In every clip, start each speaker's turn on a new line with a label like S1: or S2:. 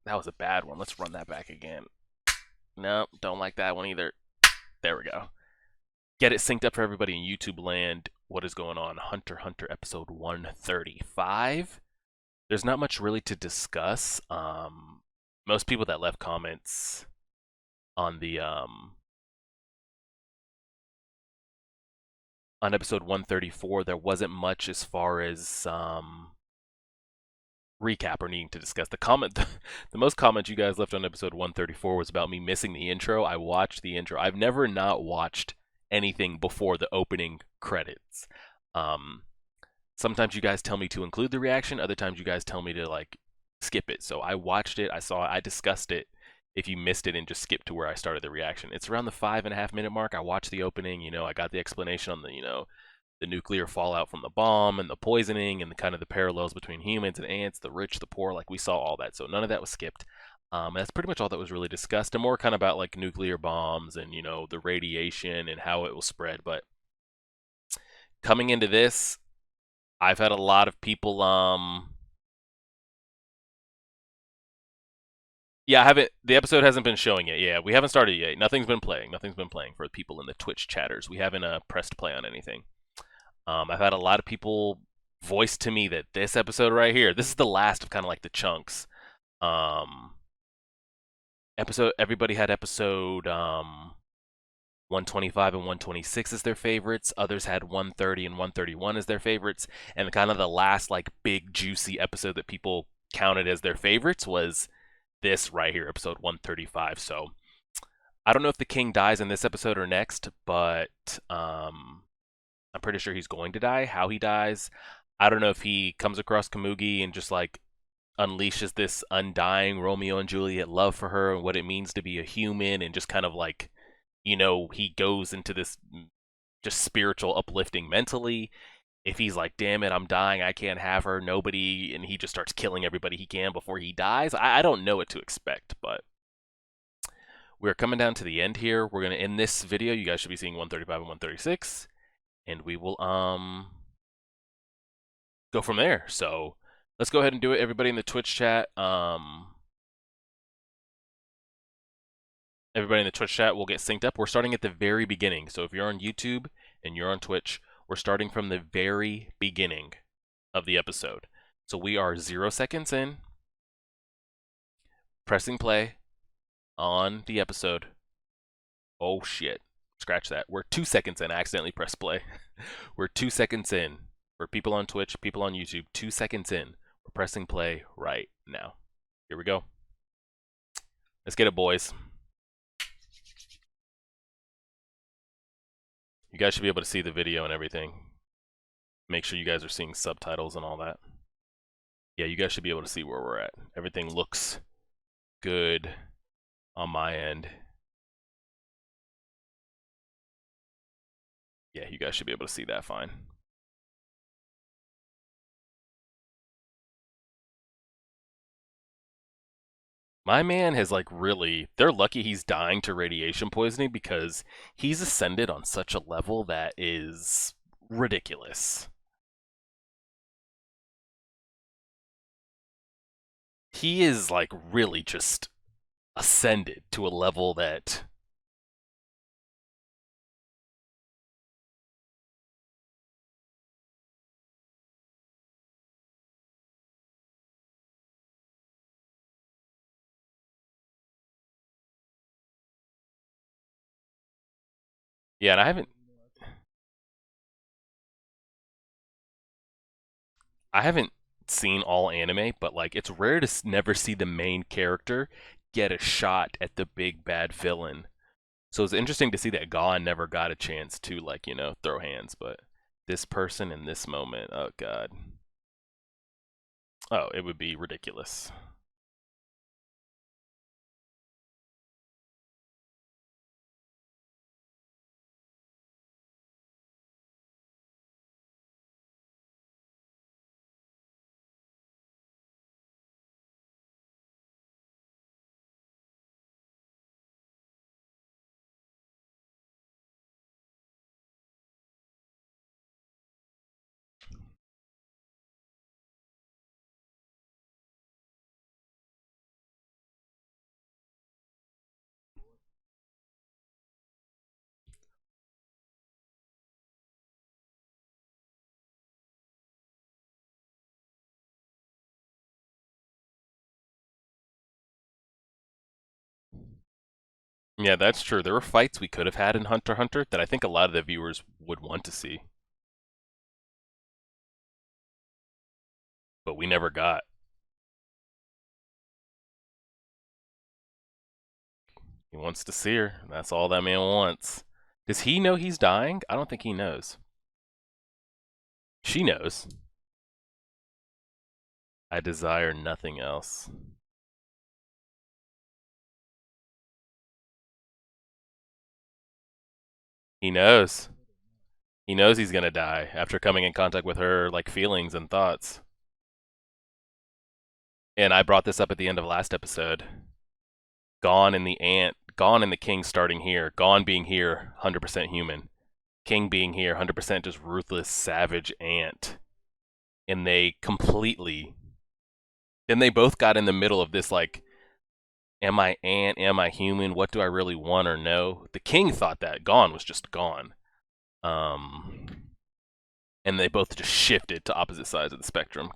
S1: That was a bad one. Let's run that back again. Nope, don't like that one either. There we go. Get it synced up for everybody in YouTube land. What is going on? Hunter x Hunter episode 135. There's not much really to discuss. Most people that left comments on the on episode 134, there wasn't much as far as recap or needing to discuss. The most comments you guys left on episode 134 was about me missing the intro. I watched the intro. I've never not watched anything before the opening credits. Sometimes you guys tell me to include the reaction, other times you guys tell me to like skip it. So I watched it, I saw it, I discussed it. If you missed it and just skipped to where I started the reaction, it's around the 5.5 minute mark. I watched the opening, I got the explanation on the nuclear fallout from the bomb and the poisoning and the kind of the parallels between humans and ants, the rich, the poor. Like we saw all that, so none of that was skipped. That's pretty much all that was really discussed, and more kind of about like nuclear bombs and the radiation and how it will spread. But coming into this, I've had a lot of people yeah, I haven't. The episode hasn't been showing yet. Yeah, we haven't started yet. Nothing's been playing. Nothing's been playing for the people in the Twitch chatters. We haven't pressed play on anything. I've had a lot of people voice to me that this episode right here, this is the last of kind of like the chunks. Everybody had episode 125 and 126 as their favorites. Others had 130 and 131 as their favorites. And kind of the last like big juicy episode that people counted as their favorites was this right here, episode 135. So I don't know if the king dies in this episode or next, but I'm pretty sure he's going to die. How he dies, I don't know if he comes across Komugi and just like unleashes this undying Romeo and Juliet love for her and what it means to be a human, and just kind of like, he goes into this just spiritual uplifting mentally. If he's like, damn it, I'm dying, I can't have her, nobody, and he just starts killing everybody he can before he dies, I don't know what to expect, but we're coming down to the end here. We're going to end this video. You guys should be seeing 135 and 136, and we will go from there. So let's go ahead and do it. Everybody in the Twitch chat, everybody in the Twitch chat will get synced up. We're starting at the very beginning. So if you're on YouTube and you're on Twitch, we're starting from the very beginning of the episode. So we are 0 seconds in, pressing play on the episode. Oh shit. Scratch that. We're 2 seconds in. I accidentally pressed play. We're 2 seconds in. For people on Twitch, people on YouTube, 2 seconds in. We're pressing play right now. Here we go. Let's get it, boys. You guys should be able to see the video and everything. Make sure you guys are seeing subtitles and all that. Yeah, you guys should be able to see where we're at. Everything looks good on my end. Yeah, you guys should be able to see that fine. My man has like really, they're lucky he's dying to radiation poisoning because he's ascended on such a level that is ridiculous. He is like really just ascended to a level that yeah, and I haven't seen all anime, but like it's rare to never see the main character get a shot at the big bad villain. So it's interesting to see that Gon never got a chance to like, throw hands, but this person in this moment, oh god. Oh, it would be ridiculous. Yeah, that's true. There were fights we could have had in Hunter x Hunter that I think a lot of the viewers would want to see, but we never got. He wants to see her. That's all that man wants. Does he know he's dying? I don't think he knows. She knows. I desire nothing else. He knows. He knows he's gonna die after coming in contact with her like feelings and thoughts. And I brought this up at the end of last episode. Gon and the ant, Gon and the king starting here. Gon being here, 100% human. King being here, 100% just ruthless, savage ant. And they completely. Then they both got in the middle of this like, am I ant? Am I human? What do I really want or know? The king thought that Gon was just gone. And they both just shifted to opposite sides of the spectrum.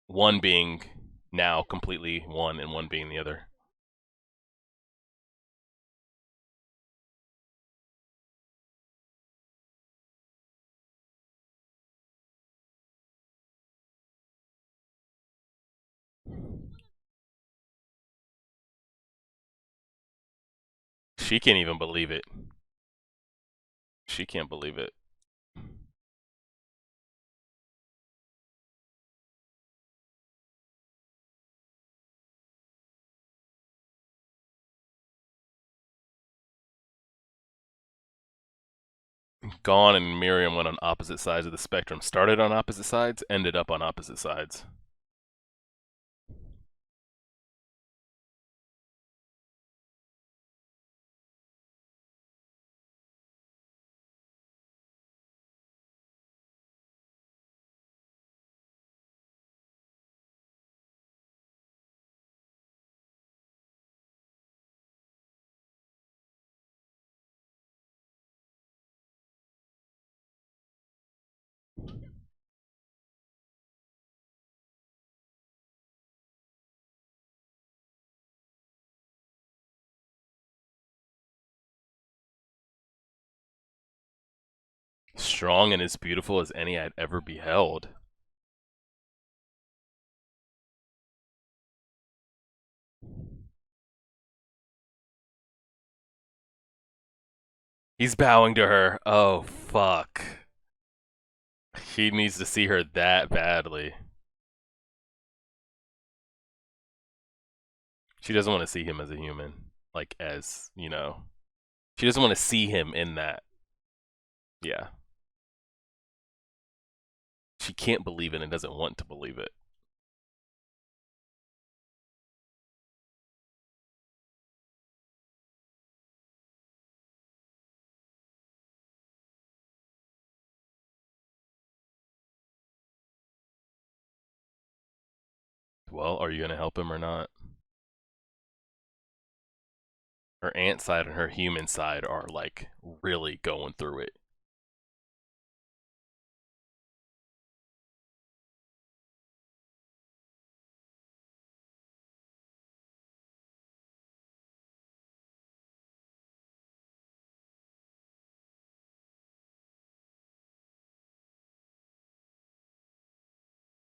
S1: One being now completely one, and one being the other. She can't even believe it. She can't believe it. Gon and Miriam went on opposite sides of the spectrum. Started on opposite sides, ended up on opposite sides. Strong and as beautiful as any I'd ever beheld. He's bowing to her. Oh, fuck. He needs to see her that badly. She doesn't want to see him as a human. Like, as, you know. She doesn't want to see him in that. Yeah. She can't believe it and doesn't want to believe it. Well, are you going to help him or not? Her ant side and her human side are, like, really going through it.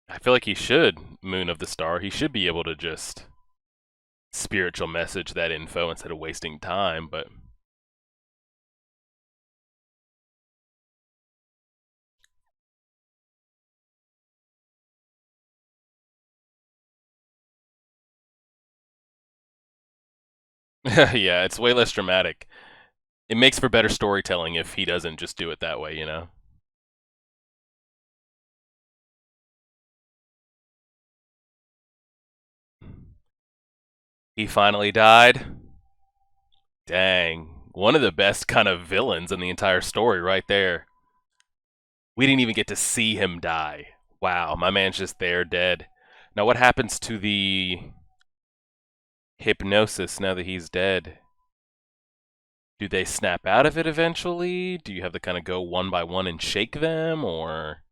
S1: I feel like he should, Moon of the Star. He should be able to just spiritual message that info instead of wasting time, but yeah, it's way less dramatic. It makes for better storytelling if he doesn't just do it that way, you know? He finally died. Dang. One of the best kind of villains in the entire story right there. We didn't even get to see him die. Wow, my man's just there dead. Now what happens to the hypnosis now that he's dead? Do they snap out of it eventually? Do you have to kind of go one by one and shake them, or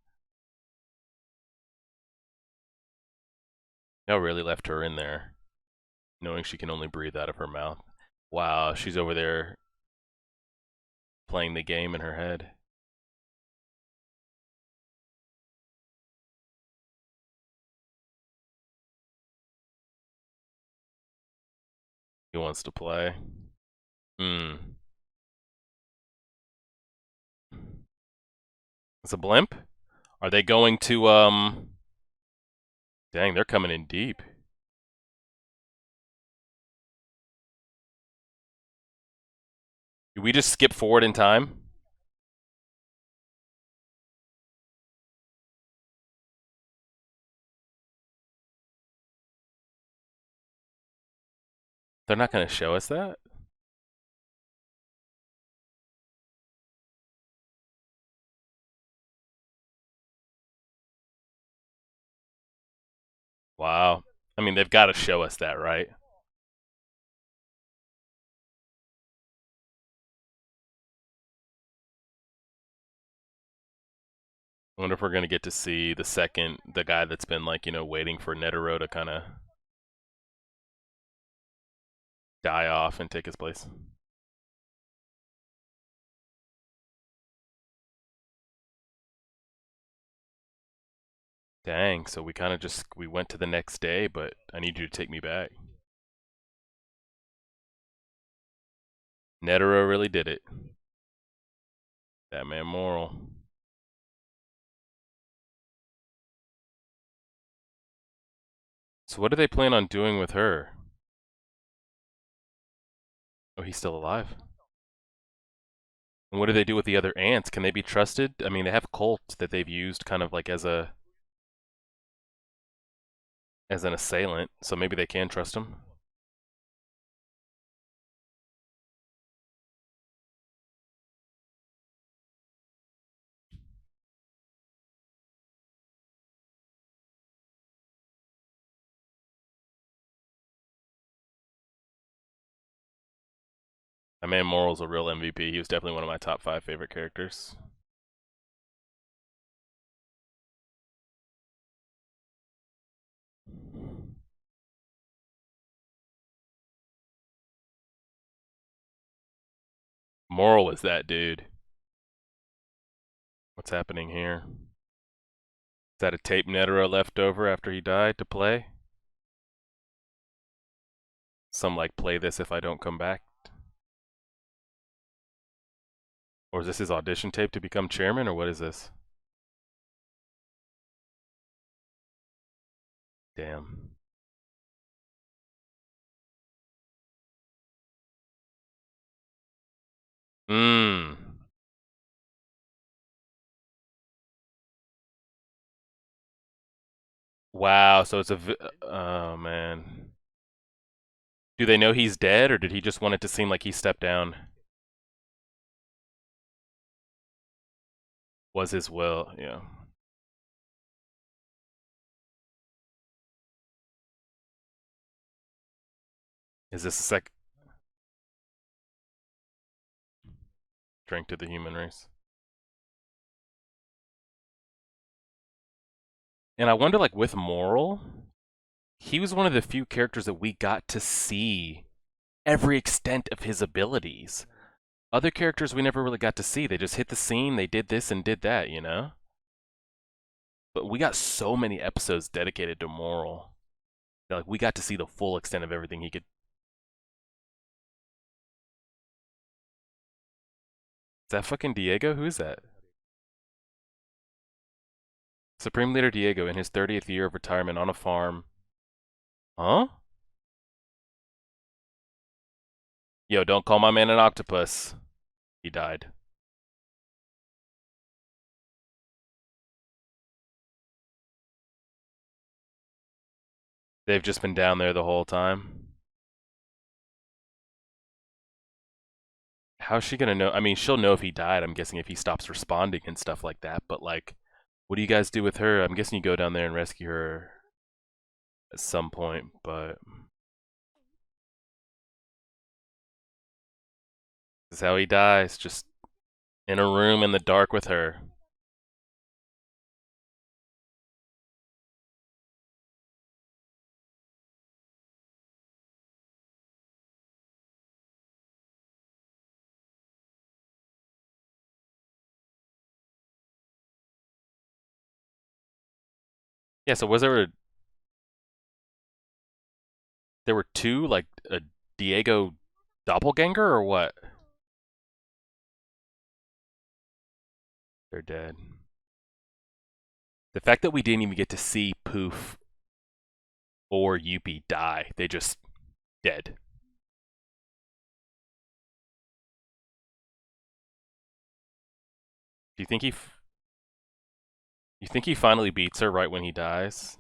S1: no? Really left her in there. knowing she can only breathe out of her mouth. Wow, she's over there playing the game in her head. He wants to play. Hmm. It's a blimp? Are they going to, Dang, they're coming in deep. Did we just skip forward in time? They're not going to show us that? Wow. I mean, they've got to show us that, right? I wonder if we're going to get to see the guy that's been, like, waiting for Netero to kind of die off and take his place. Dang, so we kind of we went to the next day, but I need you to take me back. Netero really did it. That man Moral. So what do they plan on doing with her? Oh, he's still alive. And what do they do with the other ants? Can they be trusted? I mean, they have Colt that they've used kind of like as an assailant, so maybe they can trust him. That man Moral's a real MVP. He was definitely one of my top 5 favorite characters. Moral was that dude. What's happening here? Is that a tape Netero left over after he died to play? Some like play this if I don't come back? Or is this his audition tape to become chairman, or what is this? Damn. Mmm. Wow, so it's oh man. Do they know he's dead, or did he just want it to seem like he stepped down? Was his will, yeah. Is this a drink to the human race? And I wonder, like, with Moral, he was one of the few characters that we got to see every extent of his abilities. Other characters we never really got to see. They just hit the scene, they did this and did that, you know? But we got so many episodes dedicated to Moral. That, like, we got to see the full extent of everything he could. Is that fucking Diego? Who is that? Supreme Leader Diego in his 30th year of retirement on a farm. Huh? Yo, don't call my man an octopus. He died. They've just been down there the whole time. How's she gonna know? I mean, she'll know if he died, I'm guessing, if he stops responding and stuff like that. But, like, what do you guys do with her? I'm guessing you go down there and rescue her at some point, but this is how he dies, just in a room in the dark with her. Yeah, so there were two, like a Diego doppelganger or what? They're dead. The fact that we didn't even get to see Poof or Yuppie die, they just dead. Do you think you think he finally beats her right when he dies?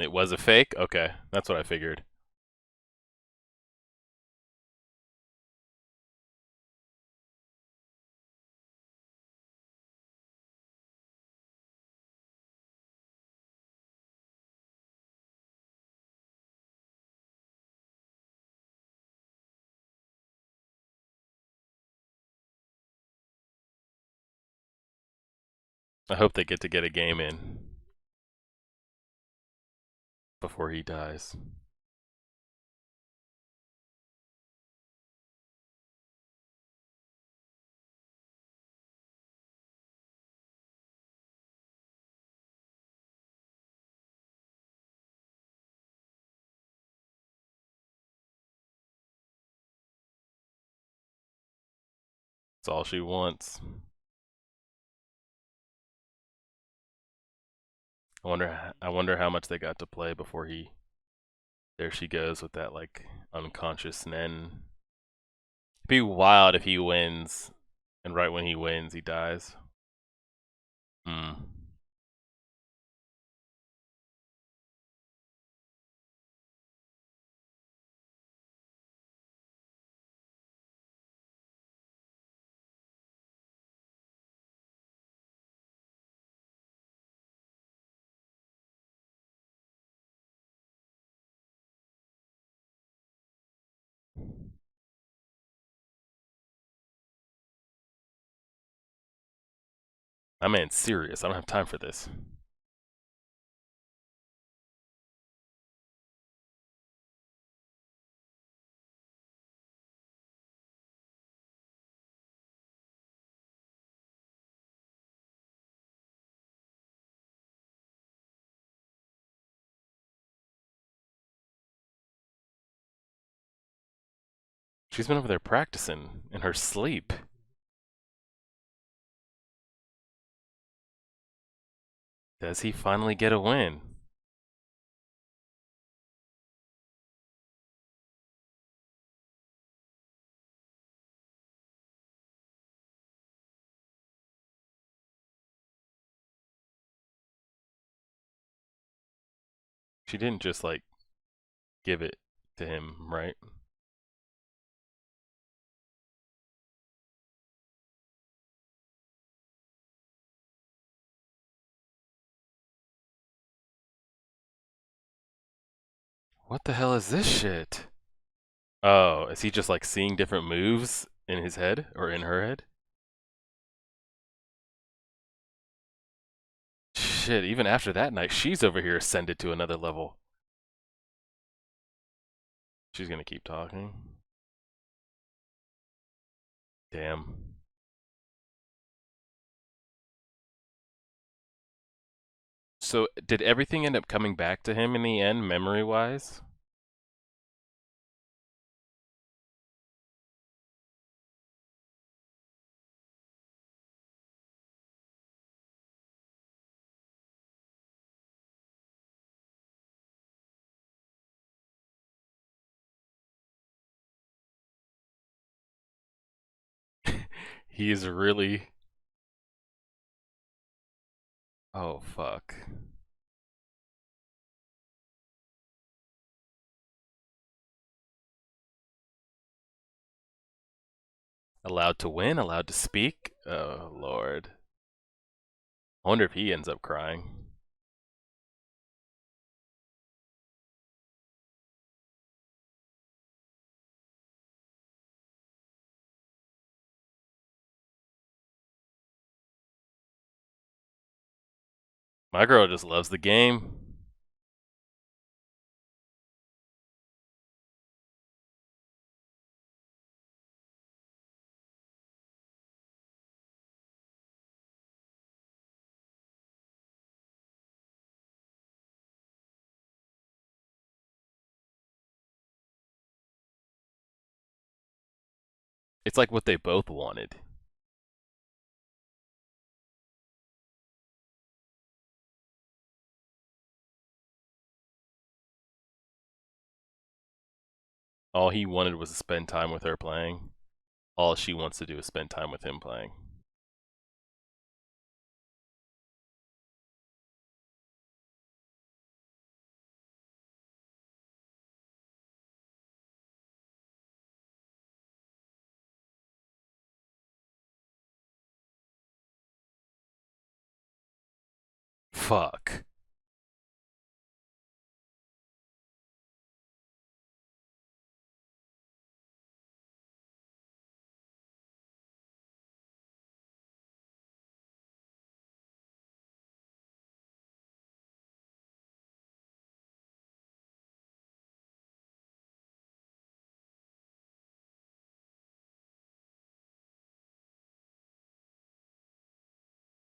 S1: It was a fake? Okay, that's what I figured. I hope they get a game in before he dies. That's all she wants. I wonder how much they got to play before he. There she goes with that like unconscious Nen. It'd be wild if he wins, and right when he wins, he dies. Hmm. My man's serious. I don't have time for this. She's been over there practicing in her sleep. Does he finally get a win? She didn't just like give it to him, right? What the hell is this shit? Oh, is he just like seeing different moves in his head or in her head? Shit, even after that night, she's over here ascended to another level. She's gonna keep talking. Damn. So, did everything end up coming back to him in the end, memory wise? He is really. Oh, fuck. Allowed to win, allowed to speak. Oh, Lord. I wonder if he ends up crying. My girl just loves the game. It's like what they both wanted. All he wanted was to spend time with her playing. All she wants to do is spend time with him playing. Fuck.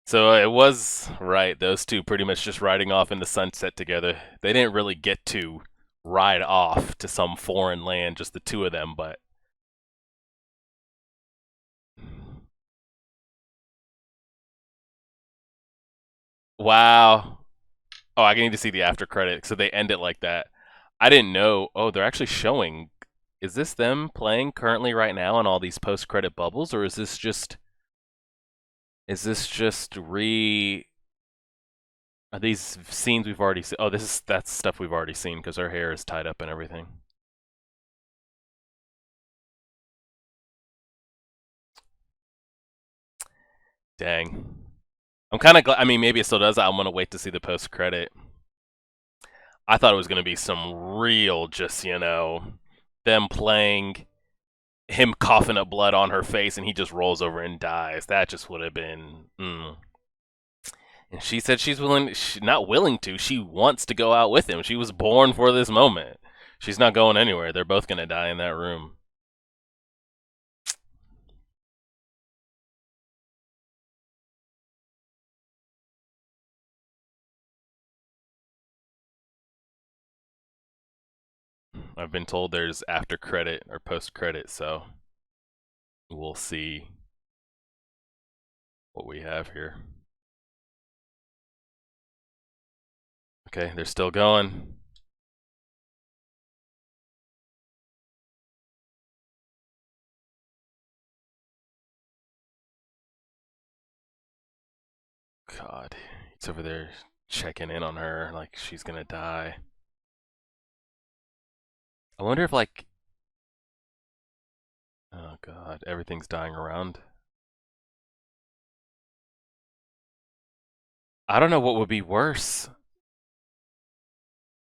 S1: So it was right, those two pretty much just riding off in the sunset together. They didn't really get to ride off to some foreign land, just the two of them, but wow. Oh, I need to see the after credit. So they end it like that. I didn't know. Oh, they're actually showing. Is this them playing currently right now on all these post credit bubbles, or is this just re? Are these scenes we've already seen? Oh, that's stuff we've already seen because her hair is tied up and everything. Dang. I'm kind of glad. I mean, maybe it still does. I'm gonna wait to see the post credit. I thought it was gonna be some real, just them playing, him coughing up blood on her face, and he just rolls over and dies. That just would have been. And she said not willing to. She wants to go out with him. She was born for this moment. She's not going anywhere. They're both gonna die in that room. I've been told there's after credit or post credit, so we'll see what we have here. Okay, they're still going. God, he's over there checking in on her like she's gonna die. I wonder if oh God, everything's dying around. I don't know what would be worse.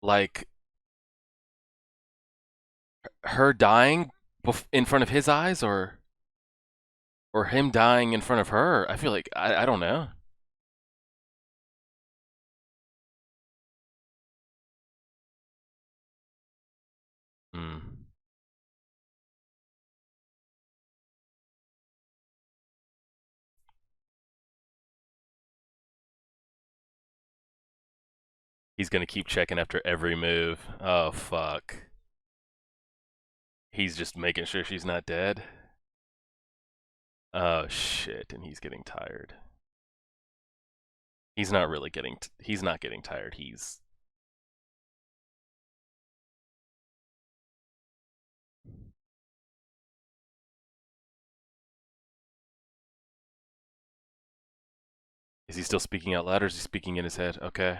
S1: Like her dying in front of his eyes or him dying in front of her. I feel like I don't know. Hmm. He's gonna keep checking after every move. Oh fuck. He's just making sure she's not dead. Oh shit, and he's getting tired. He's not really getting. He's not getting tired. He's. Is he still speaking out loud, or is he speaking in his head? Okay.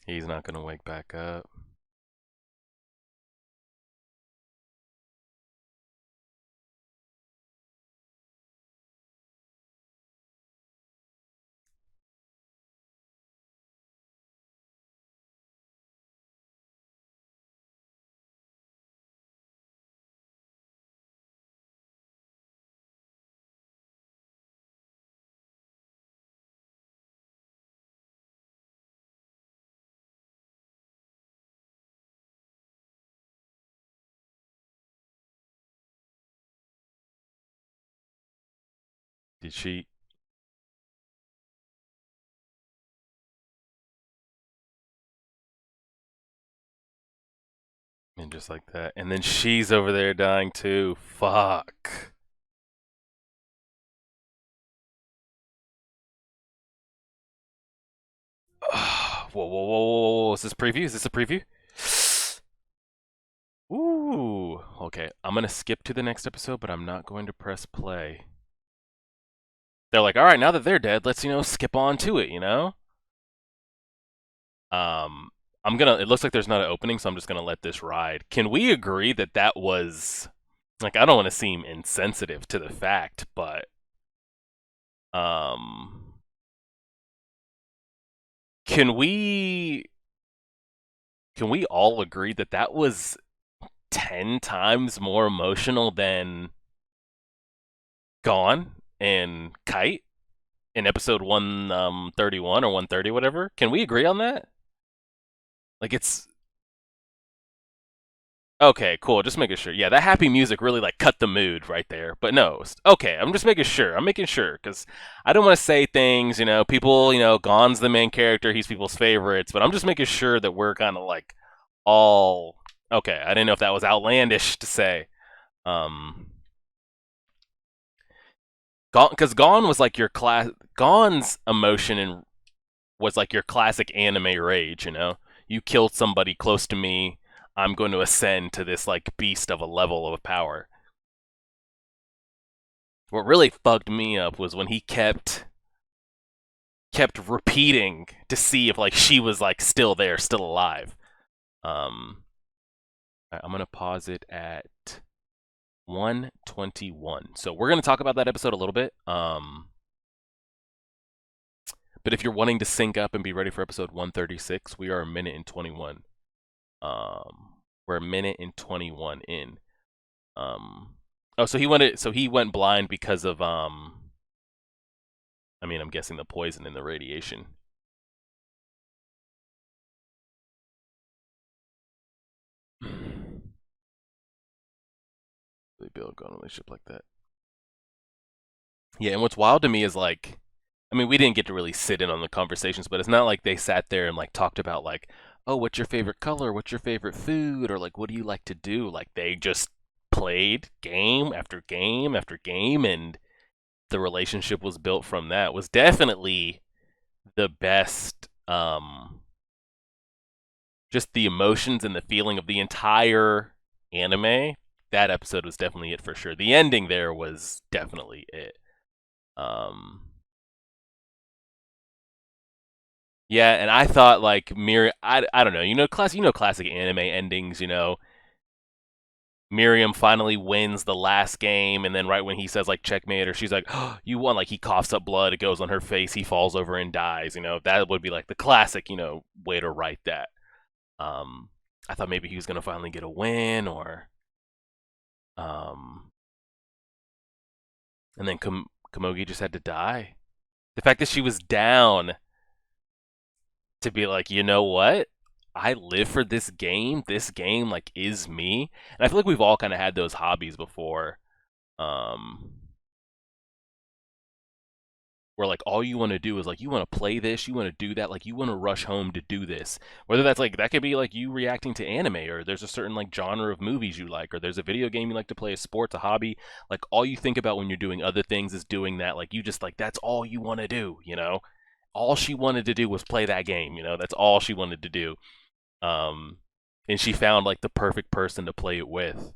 S1: He's not gonna wake back up. Did she? And just like that. And then she's over there dying too. Fuck. Whoa, whoa, whoa, whoa, whoa. Is this preview? Is this a preview? Ooh. Okay, I'm gonna skip to the next episode, but I'm not going to press play. They're like, all right, now that they're dead, let's, skip on to it, Um, I'm gonna. It looks like there's not an opening, so I'm just gonna let this ride. Can we agree that that was like? I don't want to seem insensitive to the fact, but um, can we all agree that that was 10 times more emotional than Gone and Kite in episode 131 or 130, whatever? Can we agree on that? Like it's okay, cool. Just making sure. Yeah, that happy music really like cut the mood right there. But no, okay. I'm just making sure. I'm making sure because I don't want to say things. People. Gon's the main character. He's people's favorites. But I'm just making sure that we're kind of like all okay. I didn't know if that was outlandish to say. Gone because Gone was like your class. Gone's emotion and was like your classic anime rage. You killed somebody close to me. I'm going to ascend to this like beast of a level of power. What really fucked me up was when he kept repeating to see if like she was like still there, still alive. I'm gonna pause it at 121. So we're gonna talk about that episode a little bit. But if you're wanting to sync up and be ready for episode 136, we are a minute and 21. We're a minute and 21 in. So he went blind because of I'm guessing the poison and the radiation. They build a relationship like that. Yeah, and what's wild to me is like, we didn't get to really sit in on the conversations, but it's not like they sat there and like talked about like, oh, what's your favorite color? What's your favorite food? Or like, what do you like to do? Like they just played game after game after game, and the relationship was built from that. It was definitely the best. Just the emotions and the feeling of the entire anime. That episode was definitely it for sure. The ending there was definitely it. Yeah, and I thought like I don't know, classic anime endings, Miriam finally wins the last game, and then right when he says like checkmate, or she's like, oh, you won, like he coughs up blood, it goes on her face, he falls over and dies, that would be like the classic, way to write that. I thought maybe he was gonna finally get a win, or and then Komugi just had to die. The fact that she was down to be like, you know what? I live for this game. This game like is me. And I feel like we've all kind of had those hobbies before. Um where like all you want to do is like you want to play this, you want to do that, like you want to rush home to do this. Whether that's like that could be like you reacting to anime, or there's a certain like genre of movies you like, or there's a video game you like to play, a sports, a hobby. Like all you think about when you're doing other things is doing that. Like you just like that's all you want to do. All she wanted to do was play that game. That's all she wanted to do. Um and she found like the perfect person to play it with.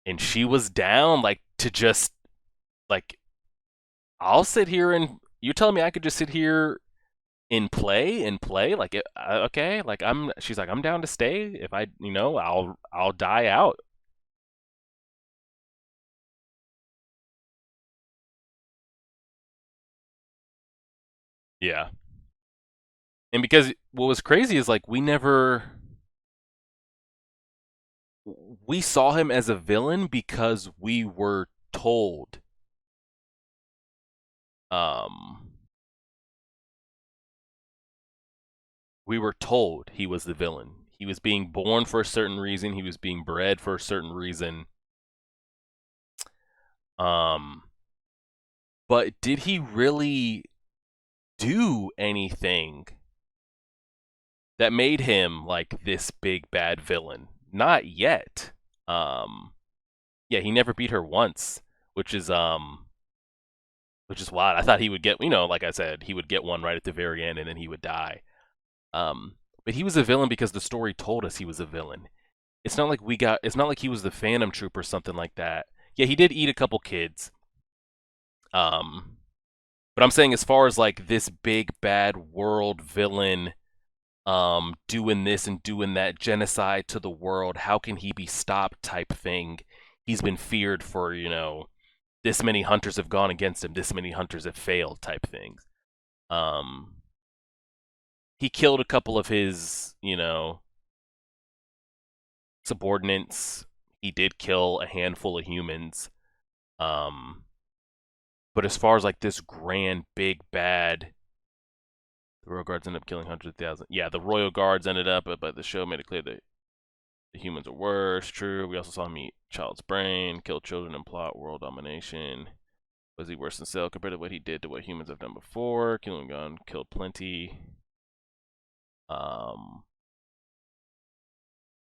S1: And she was down like to just like I'll sit here and you telling me I could just sit here and play like okay, like she's like I'm down to stay if I'll die out. Yeah. And because what was crazy is like we saw him as a villain because um we were told he was the villain. He was being born for a certain reason, he was being bred for a certain reason. Um But did he really do anything that made him like this big bad villain? Not yet. Um, yeah, he never beat her once, which is which is wild. I thought he would get, like I said, he would get one right at the very end, and then he would die. Um, but he was a villain because the story told us he was a villain. It's not like It's not like he was the Phantom Troop or something like that. Yeah, he did eat a couple kids. Um, but I'm saying as far as like this big bad world villain, doing this and doing that genocide to the world, how can he be stopped type thing? He's been feared for, this many hunters have gone against him, this many hunters have failed type things. Um, he killed a couple of his, subordinates. He did kill a handful of humans. Um, but as far as like this grand, big, bad, the Royal Guards ended up killing hundreds of thousands. Yeah, the Royal Guards ended up, but the show made it clear that the humans are worse. True. We also saw him eat child's brain, kill children, and plot world domination. Was he worse than Cell compared to what he did to what humans have done before? Killing gun, killed plenty. Um,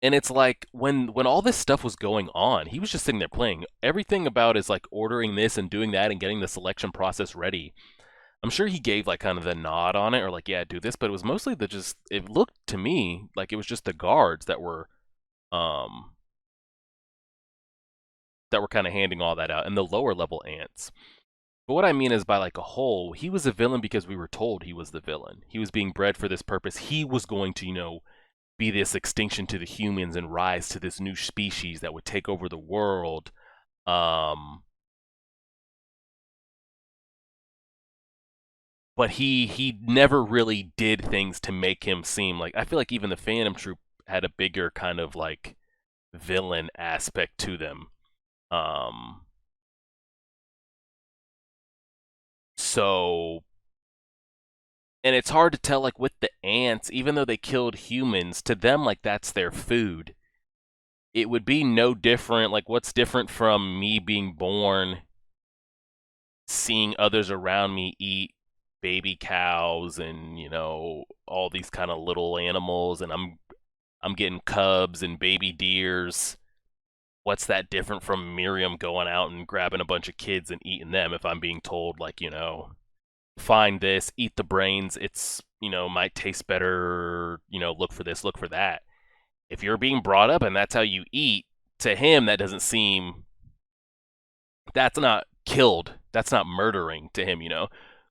S1: and it's like when all this stuff was going on, he was just sitting there playing. Everything about is like ordering this and doing that and getting the selection process ready. I'm sure he gave like kind of the nod on it or like, yeah, do this, but it was mostly it looked to me like it was just the guards um that were kind of handing all that out and the lower level ants. But what I mean is by like a whole, he was a villain because we were told he was the villain. He was being bred for this purpose. He was going to, be this extinction to the humans and rise to this new species that would take over the world. But he never really did things to make him seem like, I feel like even the Phantom Troop had a bigger kind of like villain aspect to them. So, and it's hard to tell like with the ants, even though they killed humans, to them like that's their food. It would be no different. Like, what's different from me being born, seeing others around me eat baby cows and all these kind of little animals, and I'm getting cubs and baby deers. What's that different from Miriam going out and grabbing a bunch of kids and eating them? If I'm being told like, find this, eat the brains, it's might taste better, look for this, look for that. If you're being brought up and that's how you eat, to him that doesn't seem, that's not killed, that's not murdering to him.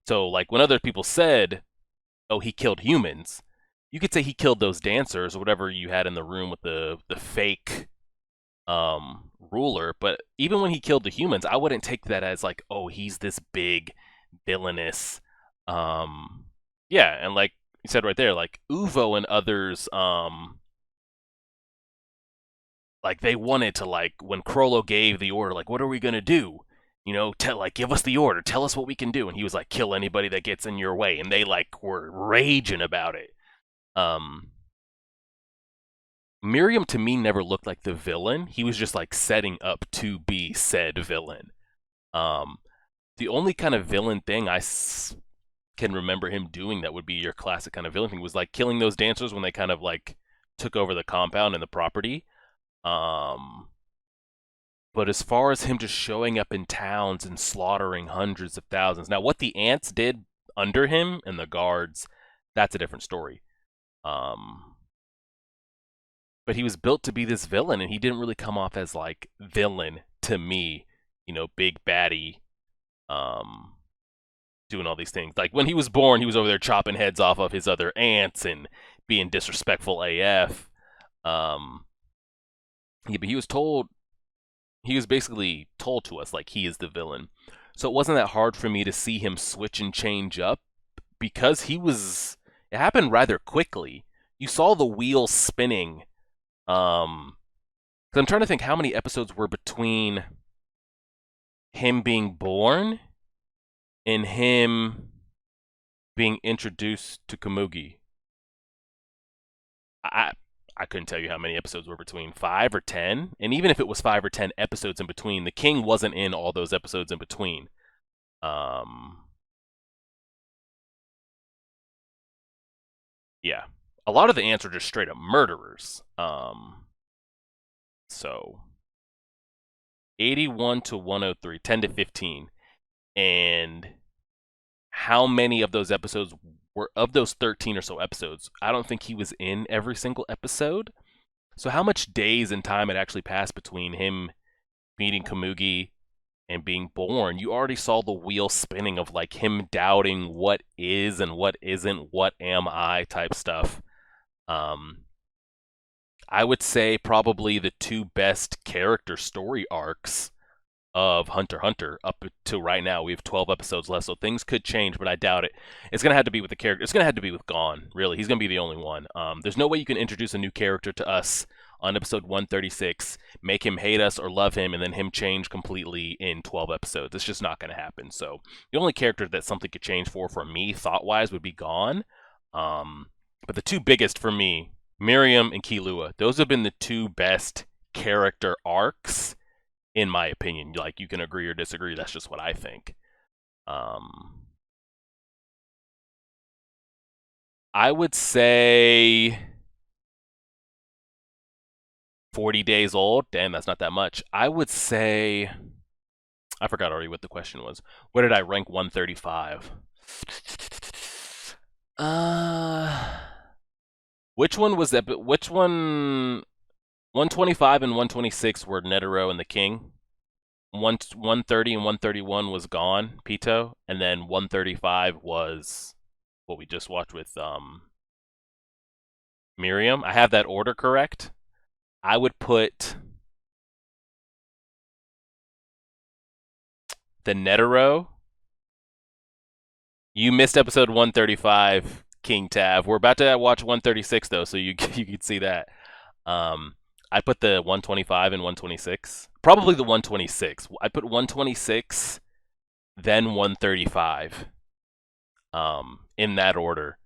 S1: So like when other people said, oh, he killed humans, you could say he killed those dancers or whatever you had in the room with the fake ruler. But even when he killed the humans, I wouldn't take that as like, oh, he's this big villainous, yeah. And like you said right there, like Uvo and others, like they wanted to, like when Krollo gave the order, like what are we gonna do? Give us the order, tell us what we can do. And he was like, kill anybody that gets in your way. And they like were raging about it. Miriam to me never looked like the villain. He was just like setting up to be said villain. Um, the only kind of villain thing can remember him doing that would be your classic kind of villain thing was like killing those dancers when they kind of like took over the compound and the property. But as far as him just showing up in towns and slaughtering hundreds of thousands, now what the ants did under him and the guards, that's a different story. But he was built to be this villain, and he didn't really come off as like villain to me, big baddie, doing all these things. Like when he was born, he was over there chopping heads off of his other ants and being disrespectful AF. Yeah, but he was basically told to us like he is the villain. So it wasn't that hard for me to see him switch and change up because it happened rather quickly. You saw the wheel spinning. Because I'm trying to think how many episodes were between him being born and him being introduced to Komugi. I couldn't tell you how many episodes were between, 5 or 10. And even if it was 5 or 10 episodes in between, the king wasn't in all those episodes in between. Um, yeah, a lot of the ants are just straight up murderers. So 81 to 103, 10 to 15, and how many of those episodes were of those 13 or so episodes? I don't think he was in every single episode. So how much days and time had actually passed between him meeting Komugi and being born? You already saw the wheel spinning of like him doubting what is and what isn't, what am I type stuff. Um, I would say probably the two best character story arcs of Hunter x Hunter up to right now. We have 12 episodes left, so things could change, but I doubt it. It's gonna have to be with the character. It's gonna have to be with Gon. Really, he's gonna be the only one. There's no way you can introduce a new character to us on episode 136, make him hate us or love him, and then him change completely in 12 episodes. It's just not gonna happen. So the only character that something could change for me, thought-wise, would be Gon. But the two biggest for me, Miriam and Killua, those have been the two best character arcs in my opinion. Like, you can agree or disagree. That's just what I think. I would say 40 days old. Damn, that's not that much. I would say, I forgot already what the question was. Where did I rank 135? Which one was that? Which one? 125 and 126 were Netero and the King. 130 and 131 was Gone, Pito, and then 135 was what we just watched with Miriam. I have that order correct. I would put the Netero. You missed episode 135, King Tav. We're about to watch 136 though, so you you can see that. I put the 125 and 126. Probably the 126. I put 126, then 135. In that order.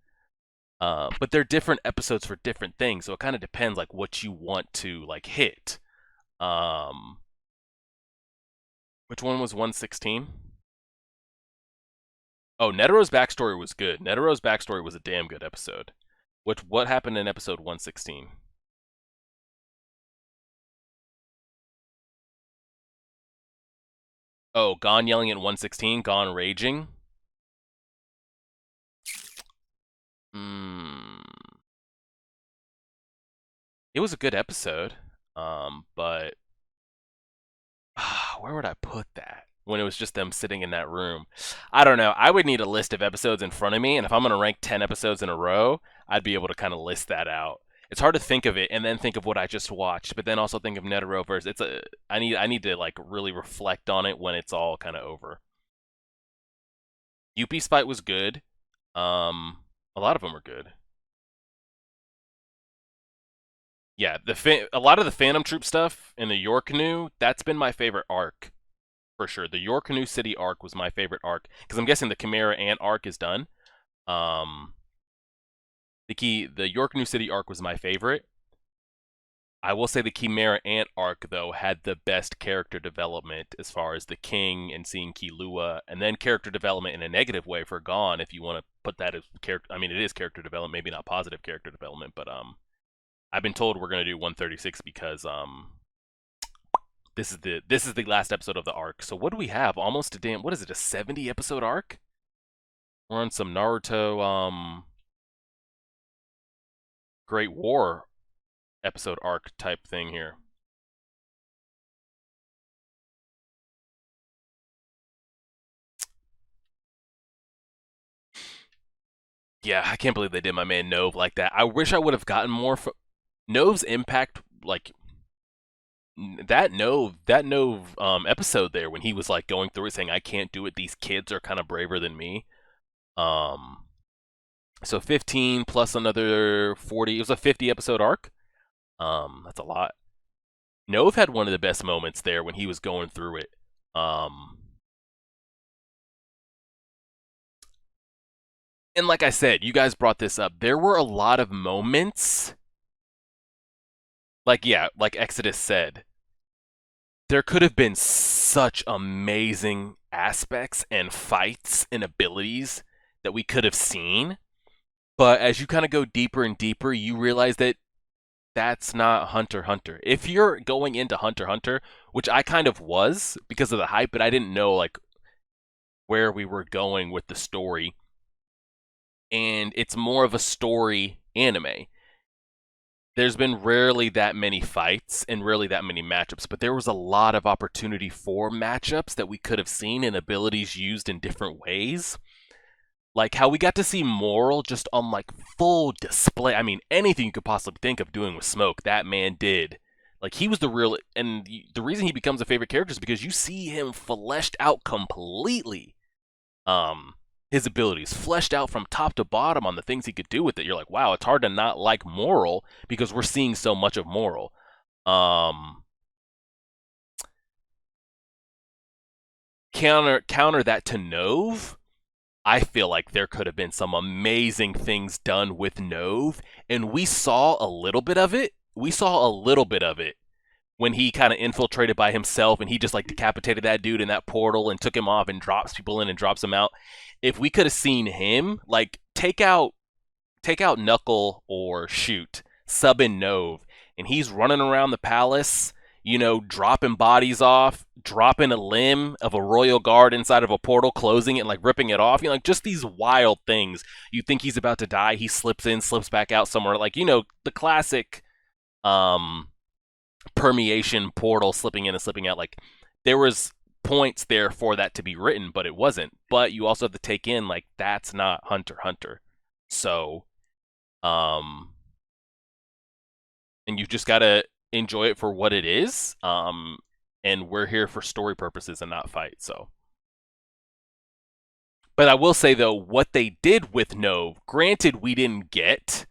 S1: But they're different episodes for different things, so it kind of depends like what you want to like hit. Which one was 116? Oh, Netero's backstory was good. Netero's backstory was a damn good episode. What happened in episode 116? Oh, Gon yelling at 116, Gon raging. It was a good episode. But where would I put that? When it was just them sitting in that room. I don't know. I would need a list of episodes in front of me, and if I'm going to rank 10 episodes in a row, I'd be able to kind of list that out. It's hard to think of it and then think of what I just watched, but then also think of Netero versus I need to like really reflect on it when it's all kind of over. Yuppie's fight was good. A lot of them were good. Yeah, a lot of the Phantom Troop stuff in the Yorkanu, that's been my favorite arc for sure. The Yorkanu City arc was my favorite arc because I'm guessing the Chimera Ant arc is done. The Yorkanu City arc was my favorite. I will say the Chimera Ant arc though had the best character development as far as the King and seeing Killua, and then character development in a negative way for Gon if you want to put that as character. I mean, it is character development, maybe not positive character development, but I've been told we're gonna do 136 because this is the last episode of the arc. So what do we have? Almost a damn, what is it, a 70 episode arc? We're on some Naruto Great War episode arc type thing here. Yeah, I can't believe they did my man Nove like that. I wish I would have gotten more from Nove's impact, like that Nove episode there when he was like going through it saying I can't do it. These kids are kind of braver than me. So 15 plus another 40. It was a 50 episode arc. That's a lot. Nove had one of the best moments there when he was going through it. And like I said, you guys brought this up. There were a lot of moments. Like, yeah, like Exodus said, there could have been such amazing aspects and fights and abilities that we could have seen. But as you kind of go deeper and deeper, you realize that that's not Hunter x Hunter. If you're going into Hunter x Hunter, which I kind of was because of the hype, but I didn't know like where we were going with the story, and it's more of a story anime. There's been rarely that many fights and rarely that many matchups, but there was a lot of opportunity for matchups that we could have seen and abilities used in different ways. Like how we got to see Moral just on like full display. I mean, anything you could possibly think of doing with Smoke, that man did. Like he was the real, and the reason he becomes a favorite character is because you see him fleshed out completely. His abilities fleshed out from top to bottom on the things he could do with it. You're like, wow, it's hard to not like Moral because we're seeing so much of Moral. Counter that to Nove. I feel like there could have been some amazing things done with Nove, and we saw a little bit of it. We saw a little bit of it when he kind of infiltrated by himself and he just like decapitated that dude in that portal and took him off and drops people in and drops them out. If we could have seen him like take out Knuckle or Shoot, sub in Nove, and he's running around the palace, you know, dropping bodies off, dropping a limb of a royal guard inside of a portal, closing it, and like ripping it off. You know, like just these wild things. You think he's about to die, he slips in, slips back out somewhere. Like, you know, the classic permeation portal slipping in and slipping out. Like there was points there for that to be written, but it wasn't. But you also have to take in like that's not Hunter x Hunter. So and you just gotta enjoy it for what it is. And we're here for story purposes and not fight. So, but I will say though, what they did with Nove, granted, we didn't get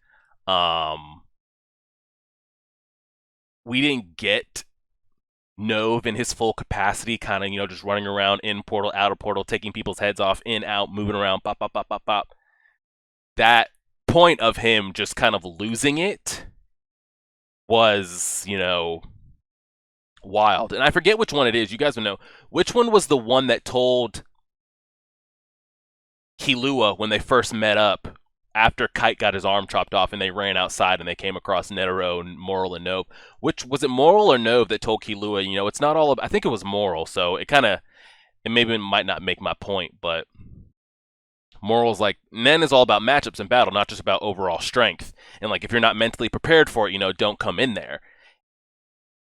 S1: Nove in his full capacity, kind of, you know, just running around in portal, out of portal, taking people's heads off, in, out, moving around, pop, pop, pop, pop, pop. That point of him just kind of losing it was, you know, wild. And I forget which one it is. You guys will know. Which one was the one that told Killua when they first met up after Kite got his arm chopped off and they ran outside and they came across Netero and Moral and Nove? Which was it, Moral or Nove, that told Killua, you know, it's not all about, I think it was Moral, so it kind of, it maybe might not make my point, but Moral's like, Nen is all about matchups and battle, not just about overall strength. And like, if you're not mentally prepared for it, you know, don't come in there.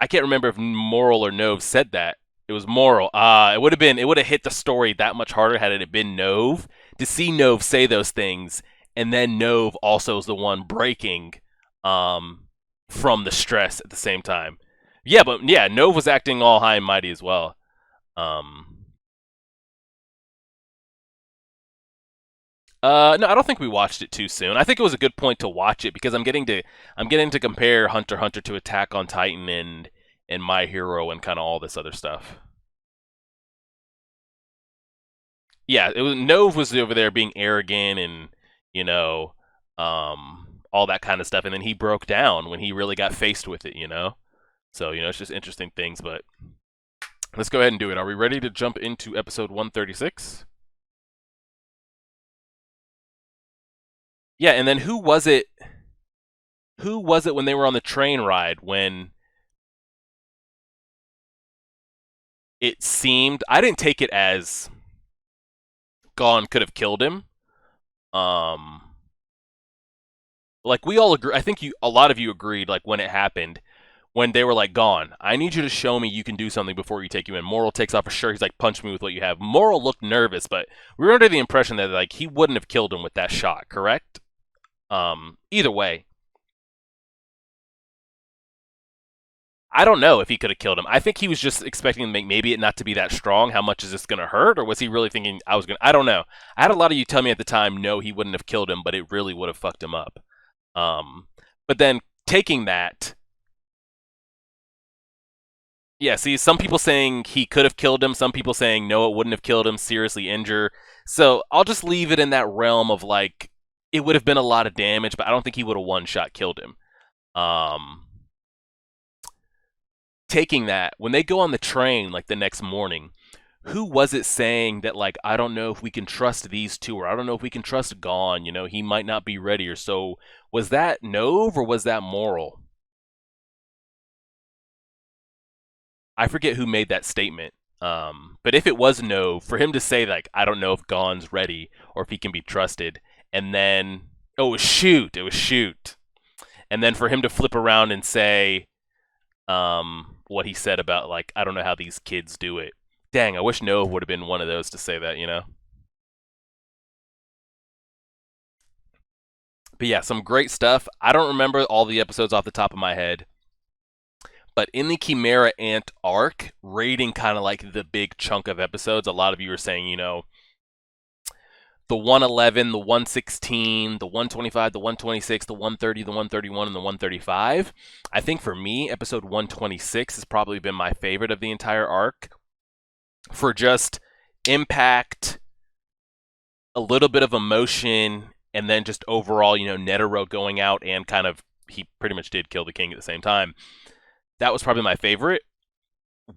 S1: I can't remember if Moral or Nove said that. It was Moral. It would have hit the story that much harder had it been Nove. To see Nove say those things, and then Nove also is the one breaking from the stress at the same time. Yeah, but yeah, Nove was acting all high and mighty as well. No, I don't think we watched it too soon. I think it was a good point to watch it because I'm getting to compare Hunter x Hunter to Attack on Titan and My Hero and kind of all this other stuff. Yeah, it was Nove was over there being arrogant and, you know, all that kind of stuff, and then he broke down when he really got faced with it, you know. So, you know, it's just interesting things. But let's go ahead and do it. Are we ready to jump into episode 136? Yeah, and then who was it? Who was it when they were on the train ride when it seemed, I didn't take it as Gon could have killed him. Like we all agree, I think a lot of you agreed, like when it happened, when they were like, Gon, I need you to show me you can do something before you take you in. Moral takes off his shirt, he's like, punch me with what you have. Moral looked nervous, but we were under the impression that like he wouldn't have killed him with that shot, correct? Either way, I don't know if he could have killed him. I think he was just expecting maybe it not to be that strong. How much is this going to hurt? Or was he really thinking I was going to... I don't know. I had a lot of you tell me at the time, no, he wouldn't have killed him, but it really would have fucked him up. But then taking that... Yeah, see, some people saying he could have killed him. Some people saying, no, it wouldn't have killed him, seriously injure. So I'll just leave it in that realm of, like, it would have been a lot of damage, but I don't think he would have one-shot killed him. taking that, when they go on the train like the next morning, who was it saying that, like, I don't know if we can trust these two, or I don't know if we can trust Gon, he might not be ready, or so? Was that Nove or was that Moral? I forget who made that statement. But if it was Nove, for him to say, like, I don't know if Gon's ready or if he can be trusted, and then, oh, it was shoot. And then for him to flip around and say, what he said about, like, I don't know how these kids do it. Dang, I wish Nove would have been one of those to say that. But yeah, some great stuff. I don't remember all the episodes off the top of my head, but in the Chimera Ant arc, rating kind of like the big chunk of episodes, a lot of you are saying, the 111, the 116, the 125, the 126, the 130, the 131, and the 135. I think for me, episode 126 has probably been my favorite of the entire arc for just impact, a little bit of emotion, and then just overall, Netero going out and kind of, he pretty much did kill the king at the same time. That was probably my favorite.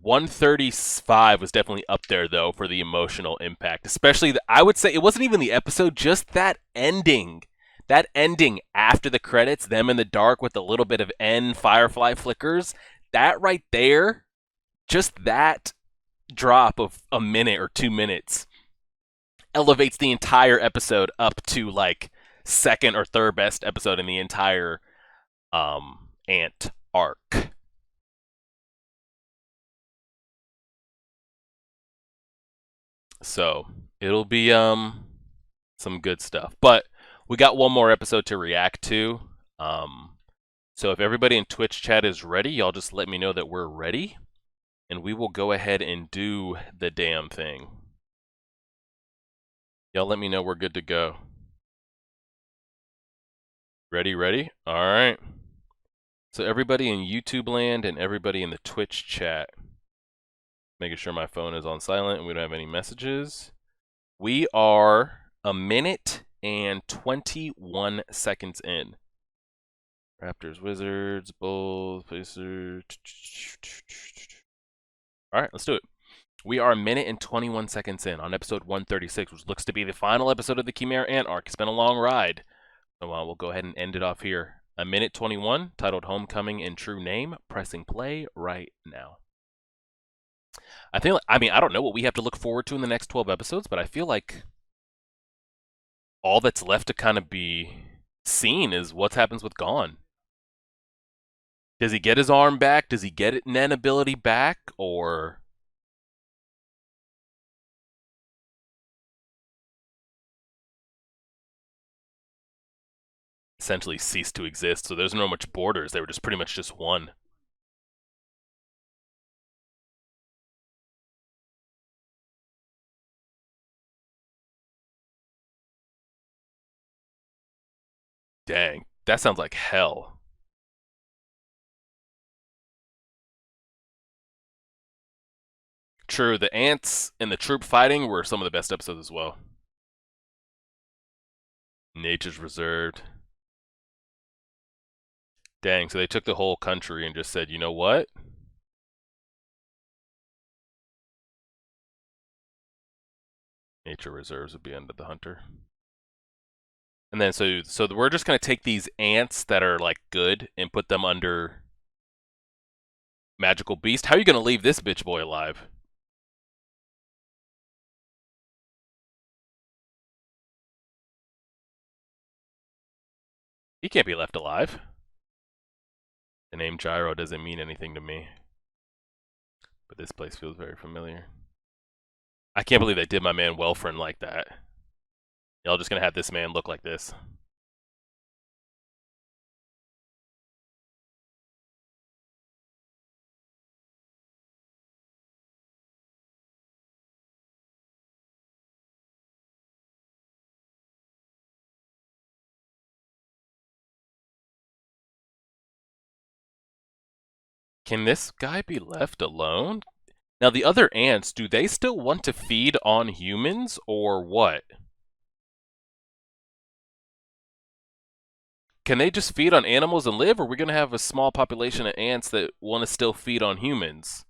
S1: 135 was definitely up there, though, for the emotional impact. Especially, I would say it wasn't even the episode, just that ending. That ending after the credits, them in the dark with a little bit of end firefly flickers. That right there, just that drop of a minute or 2 minutes elevates the entire episode up to, like, second or third best episode in the entire Ant arc. So it'll be some good stuff. But we got one more episode to react to. So if everybody in Twitch chat is ready, y'all just let me know that we're ready, and we will go ahead and do the damn thing. Y'all let me know we're good to go. Ready? All right. So everybody in YouTube land and everybody in the Twitch chat, making sure my phone is on silent and we don't have any messages. We are a minute and 21 seconds in. Raptors, Wizards, Bulls, Pacers. All right, let's do it. We are a minute and 21 seconds in on episode 136, which looks to be the final episode of the Chimera Ant arc. It's been a long ride. So we'll go ahead and end it off here. A minute 21, titled Homecoming in True Name, pressing play right now. I don't know what we have to look forward to in the next 12 episodes, but I feel like all that's left to kind of be seen is what happens with Gon. Does he get his arm back? Does he get Nen ability back? Or essentially cease to exist? So there's no much borders. They were just pretty much just one. Dang, that sounds like hell. True, the ants and the troop fighting were some of the best episodes as well. Nature's reserved. Dang, so they took the whole country and just said, you know what? Nature reserves would be under the hunter. And then so we're just gonna take these ants that are like good and put them under magical beast. How are you gonna leave this bitch boy alive? He can't be left alive. The name Gyro doesn't mean anything to me, but this place feels very familiar. I can't believe they did my man Welfrin like that. Y'all just gonna have this man look like this. Can this guy be left alone? Now the other ants, do they still want to feed on humans or what? can they just feed on animals and live, or are we gonna have a small population of ants that want to still feed on humans?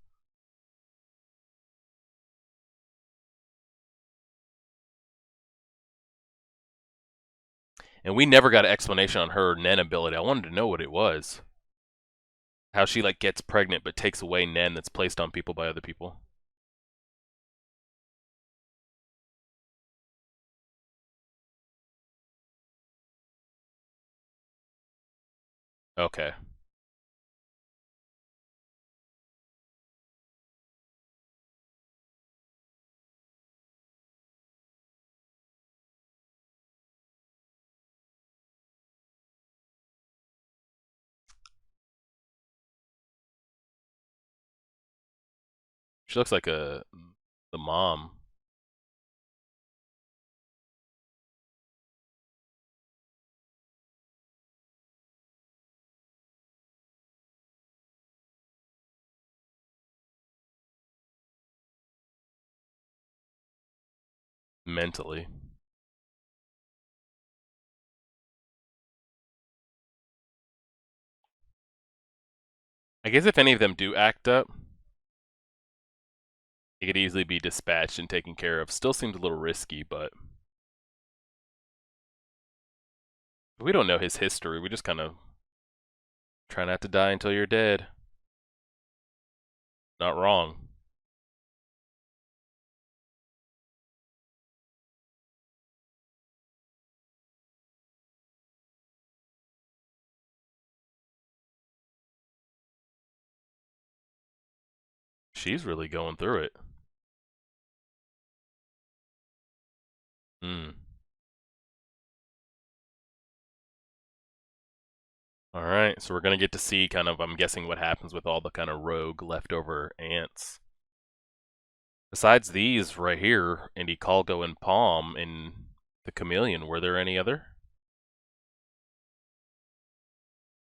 S1: And we never got an explanation on her Nen ability. I wanted to know what it was. How she like gets pregnant but takes away Nen that's placed on people by other people. Okay. She looks like the mom. Mentally. I guess if any of them do act up, it could easily be dispatched and taken care of. Still seems a little risky, but we don't know his history. We just kind of try not to die until you're dead. Not wrong. She's really going through it. Hmm. Alright, so we're gonna get to see kind of, I'm guessing, what happens with all the kind of rogue leftover ants. Besides these right here, Indy, Calgo, and Palm, and the Chameleon, were there any other?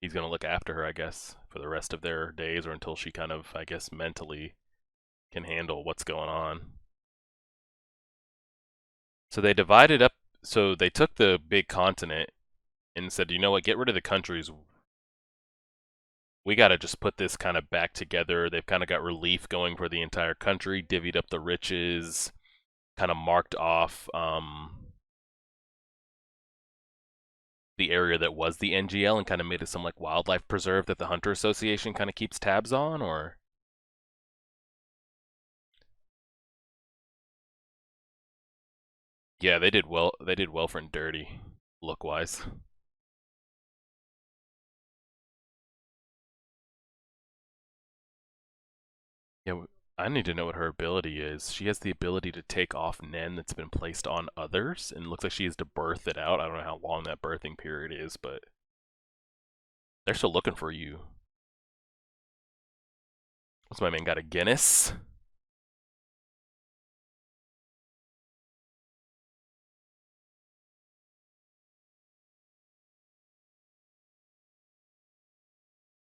S1: He's gonna look after her, I guess, for the rest of their days, or until she kind of, I guess, mentally can handle what's going on. So they divided up, so they took the big continent and said, you know what, get rid of the countries. We gotta just put this kind of back together. They've kind of got relief going for the entire country, divvied up the riches, kind of marked off the area that was the NGL and kind of made it some like wildlife preserve that the Hunter Association kind of keeps tabs on, or? Yeah, they did well. They did well for Dirty, look-wise. Yeah, I need to know what her ability is. She has the ability to take off Nen that's been placed on others, and it looks like she has to birth it out. I don't know how long that birthing period is, but they're still looking for you. What's my man got, a Guinness?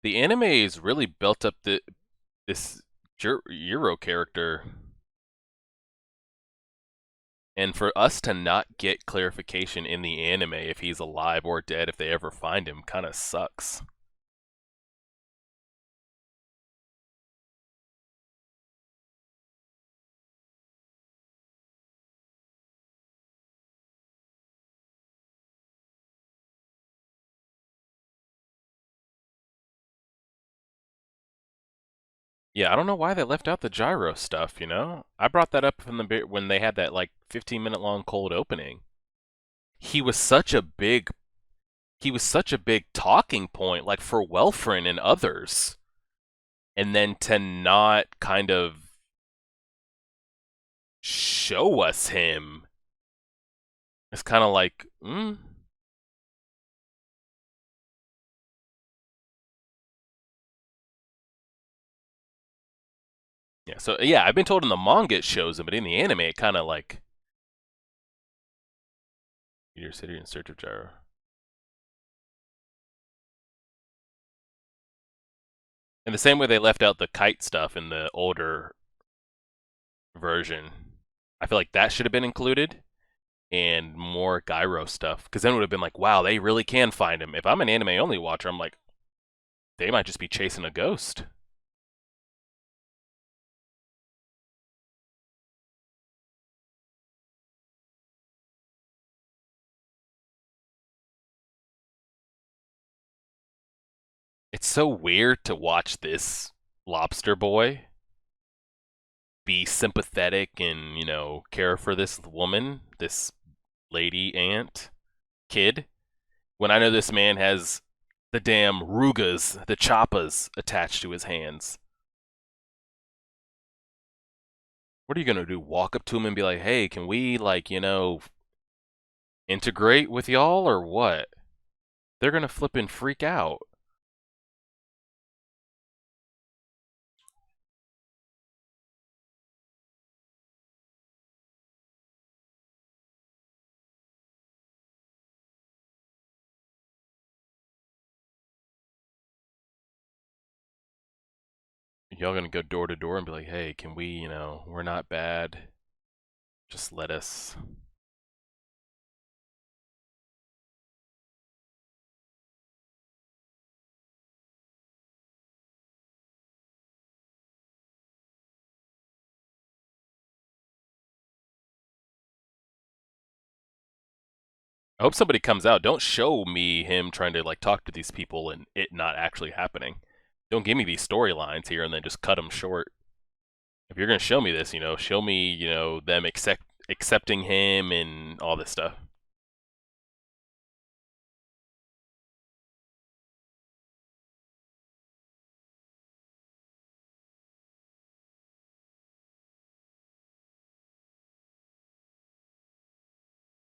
S1: The anime has really built up this Euro character, and for us to not get clarification in the anime if he's alive or dead, if they ever find him, kind of sucks. Yeah, I don't know why they left out the gyro stuff, you know? I brought that up from the when they had that like 15-minute long cold opening. He was such a big he was such a big talking point like for Welfrin and others. And then to not kind of show us him, it's kind of like, Yeah, so yeah, I've been told in the manga it shows him, but in the anime it kind of like Meteor City in search of gyro. In the same way they left out the kite stuff in the older version. I feel like that should have been included. and more gyro stuff. Because then it would have been like, wow, they really can find him. If I'm an anime only watcher, I'm like, they might just be chasing a ghost. It's so weird to watch this lobster boy be sympathetic and, care for this woman, this lady ant kid, when I know this man has the damn rugas, the choppas attached to his hands. What are you gonna do? Walk up to him and be like, hey, can we, like, integrate with y'all or what? They're gonna flip and freak out. Y'all gonna go door to door and be like, hey, can we, we're not bad. Just let us. I hope somebody comes out. Don't show me him trying to like talk to these people and it not actually happening. Don't give me these storylines here and then just cut them short. If you're gonna show me this, show me, them accepting him and all this stuff.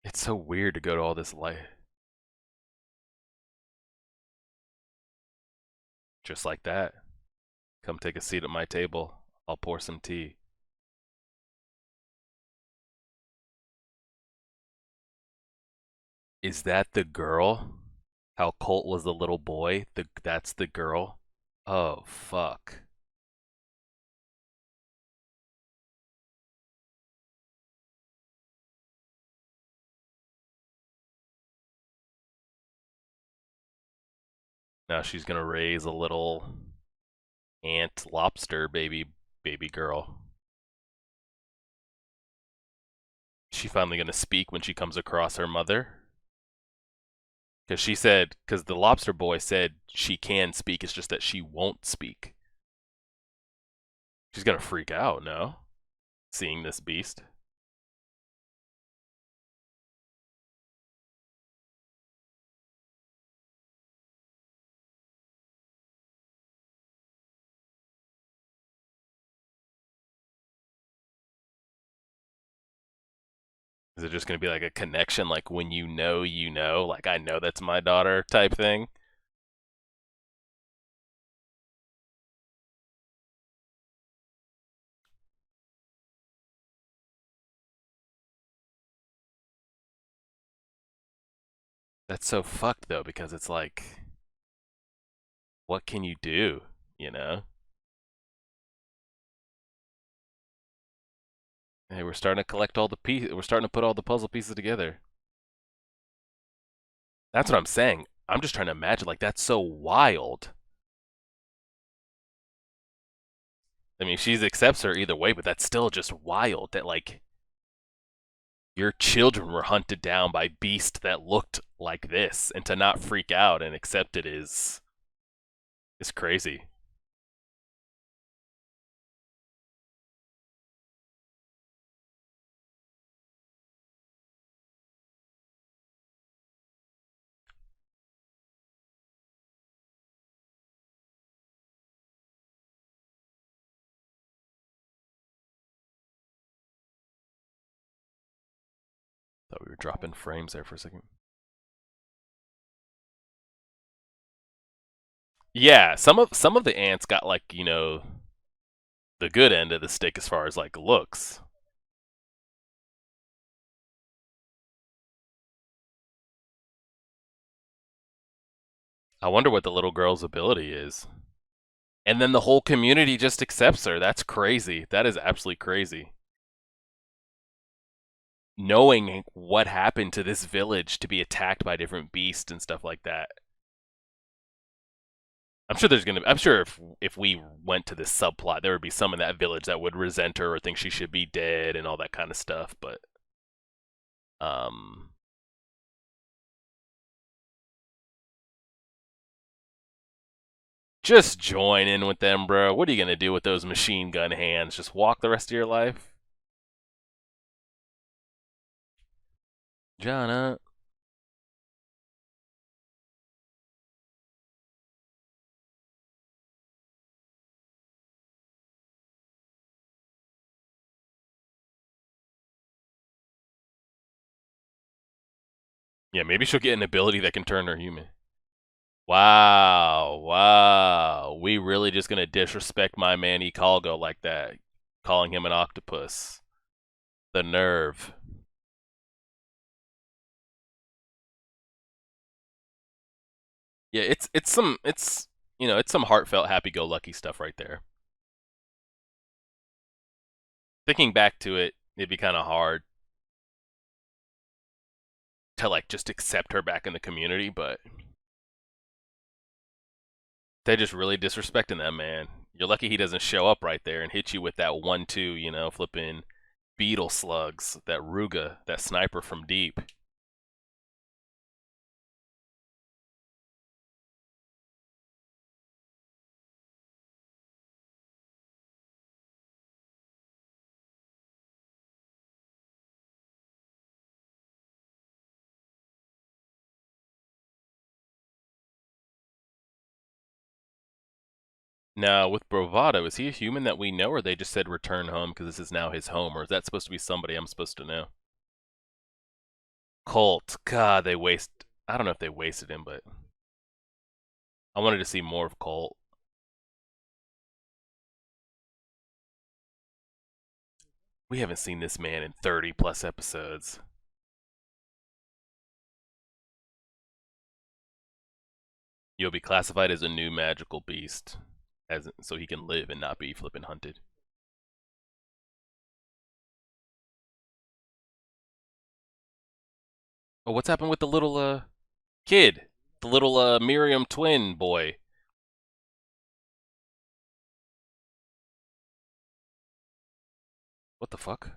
S1: It's so weird to go to all this life just like that. Come take a seat at my table. I'll pour some tea. Is that the girl? How Colt was the little boy? That's the girl? Oh fuck. Now she's gonna raise a little ant lobster baby girl. She finally gonna speak when she comes across her mother? Because she said, because the lobster boy said she can speak, it's just that she won't speak. She's gonna freak out, no? Seeing this beast. Is it just gonna be like a connection, like when like I know that's my daughter type thing? That's so fucked though, because it's like, what can you do? You know? Hey, we're starting to collect all the pieces. We're starting to put all the puzzle pieces together. That's what I'm saying. I'm just trying to imagine, like, that's so wild. I mean, she accepts her either way, but that's still just wild that, like, your children were hunted down by beasts that looked like this, and to not freak out and accept it is crazy. Thought we were dropping frames there for a second. Yeah, some of the ants got like, the good end of the stick as far as like looks. I wonder what the little girl's ability is. And then the whole community just accepts her. That's crazy. That is absolutely crazy. knowing what happened to this village to be attacked by different beasts and stuff like that. I'm sure there's gonna. I'm sure if we went to this subplot, there would be some in that village that would resent her or think she should be dead and all that kind of stuff. But um, just join in with them, bro. What are you gonna do with those machine gun hands? Just walk the rest of your life, Jana? Yeah, maybe she'll get an ability that can turn her human. Wow, wow. We really just gonna disrespect my man Ikalgo like that, calling him an octopus. The nerve. Yeah, it's some heartfelt, happy-go-lucky stuff right there. Thinking back to it, it'd be kind of hard to like just accept her back in the community, but they just really disrespecting that man. You're lucky he doesn't show up right there and hit you with that 1-2, flipping beetle slugs, that Ruga, that sniper from deep. Now, with Bravado, is he a human that we know, or they just said return home because this is now his home, or is that supposed to be somebody I'm supposed to know? Colt. God, they waste. I don't know if they wasted him, but I wanted to see more of Colt. We haven't seen this man in 30 plus episodes. You'll be classified as a new magical beast, so he can live and not be flipping hunted. Oh, what's happened with the little kid? The little Miriam twin boy. What the fuck?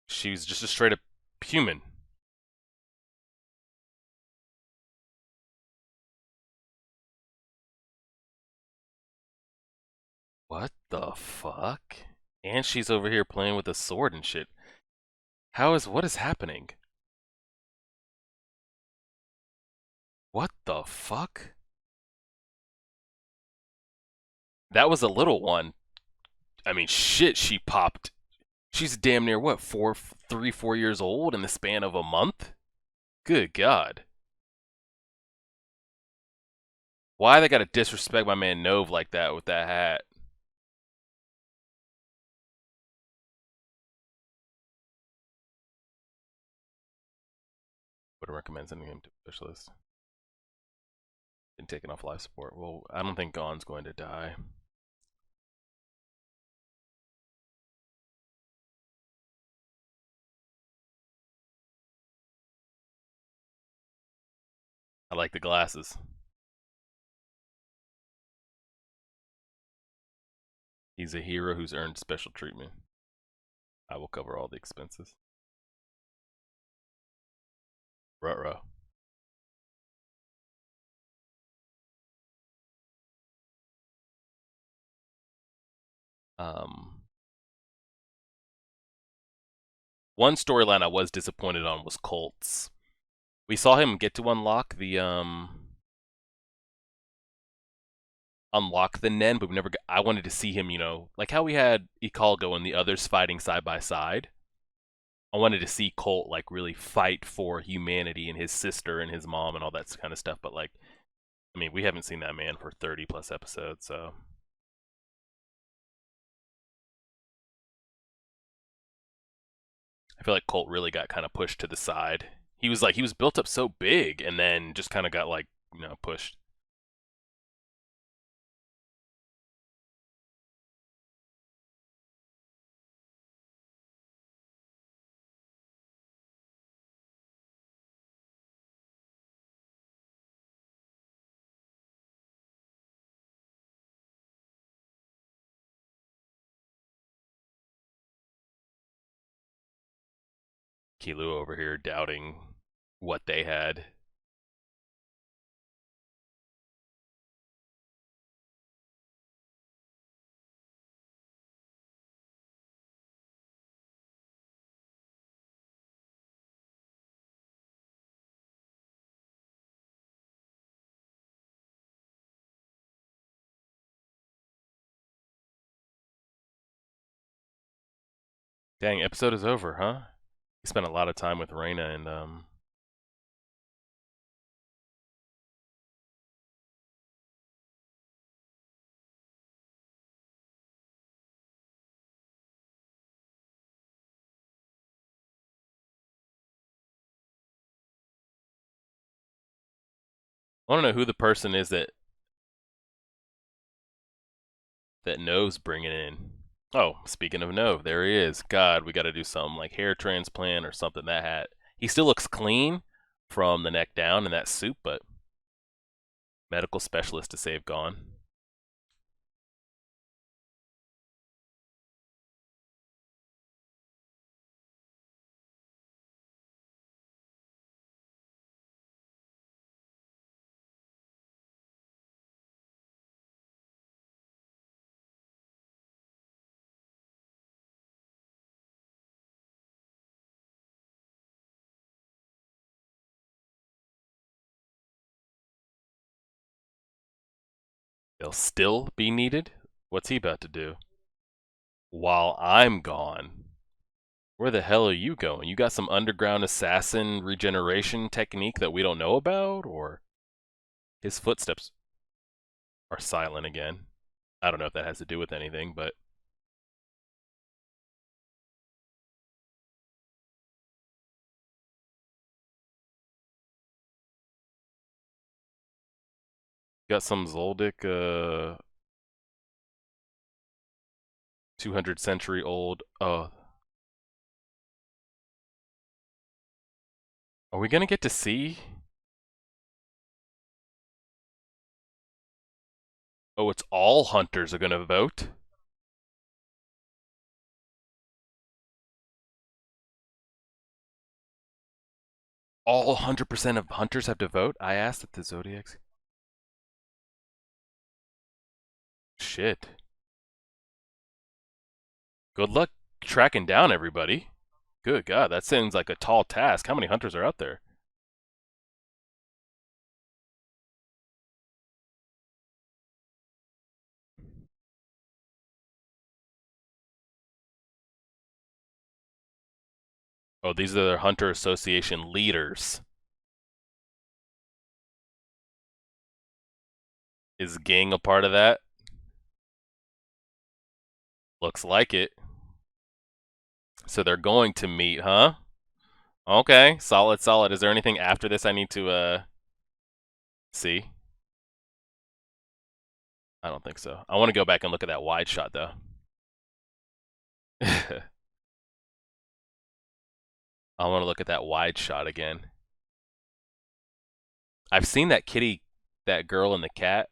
S1: She's just a straight up human. What the fuck? And she's over here playing with a sword and shit. What is happening? What the fuck? That was a little one. I mean, shit, she popped. She's damn near what, 4 years old in the span of a month? Good God. Why they gotta disrespect my man Nove like that with that hat? Would recommend sending him to a specialist. Been taken off life support. Well, I don't think Gon's going to die. I like the glasses. He's a hero who's earned special treatment. I will cover all the expenses. Ruh-roh. Um, One storyline I was disappointed on was Colt's. We saw him get to unlock the Nen, but we never got, I wanted to see him, like how we had Ikalgo and the others fighting side by side. I wanted to see Colt like really fight for humanity and his sister and his mom and all that kind of stuff, but like I mean, we haven't seen that man for 30 plus episodes, so I feel like Colt really got kind of pushed to the side. He was built up so big and then just kind of got like, pushed. Kilu over here doubting what they had. Dang, episode is over, huh? We spent a lot of time with Reina and I want to know who the person is that Nove's bringing in. Oh, speaking of Nove, there he is. God, we got to do something like hair transplant or something. That hat. He still looks clean from the neck down in that suit, but medical specialist to save gone. They'll still be needed? What's he about to do? While I'm gone. Where the hell are you going? You got some underground assassin regeneration technique that we don't know about? Or his footsteps are silent again? I don't know if that has to do with anything, but got some Zoldyck 200 century old. Oh, are we gonna get to see? Oh, it's all hunters are gonna vote. All 100% of hunters have to vote? I asked at the zodiacs. Shit. Good luck tracking down everybody. Good God, that seems like a tall task. How many hunters are out there? Oh, these are their Hunter Association leaders. Is Ging a part of that? Looks like it. So they're going to meet, huh? Okay, solid, solid. Is there anything after this I need to see? I don't think so. I want to go back and look at that wide shot though. I want to look at that wide shot again. I've seen that kitty, that girl and the cat,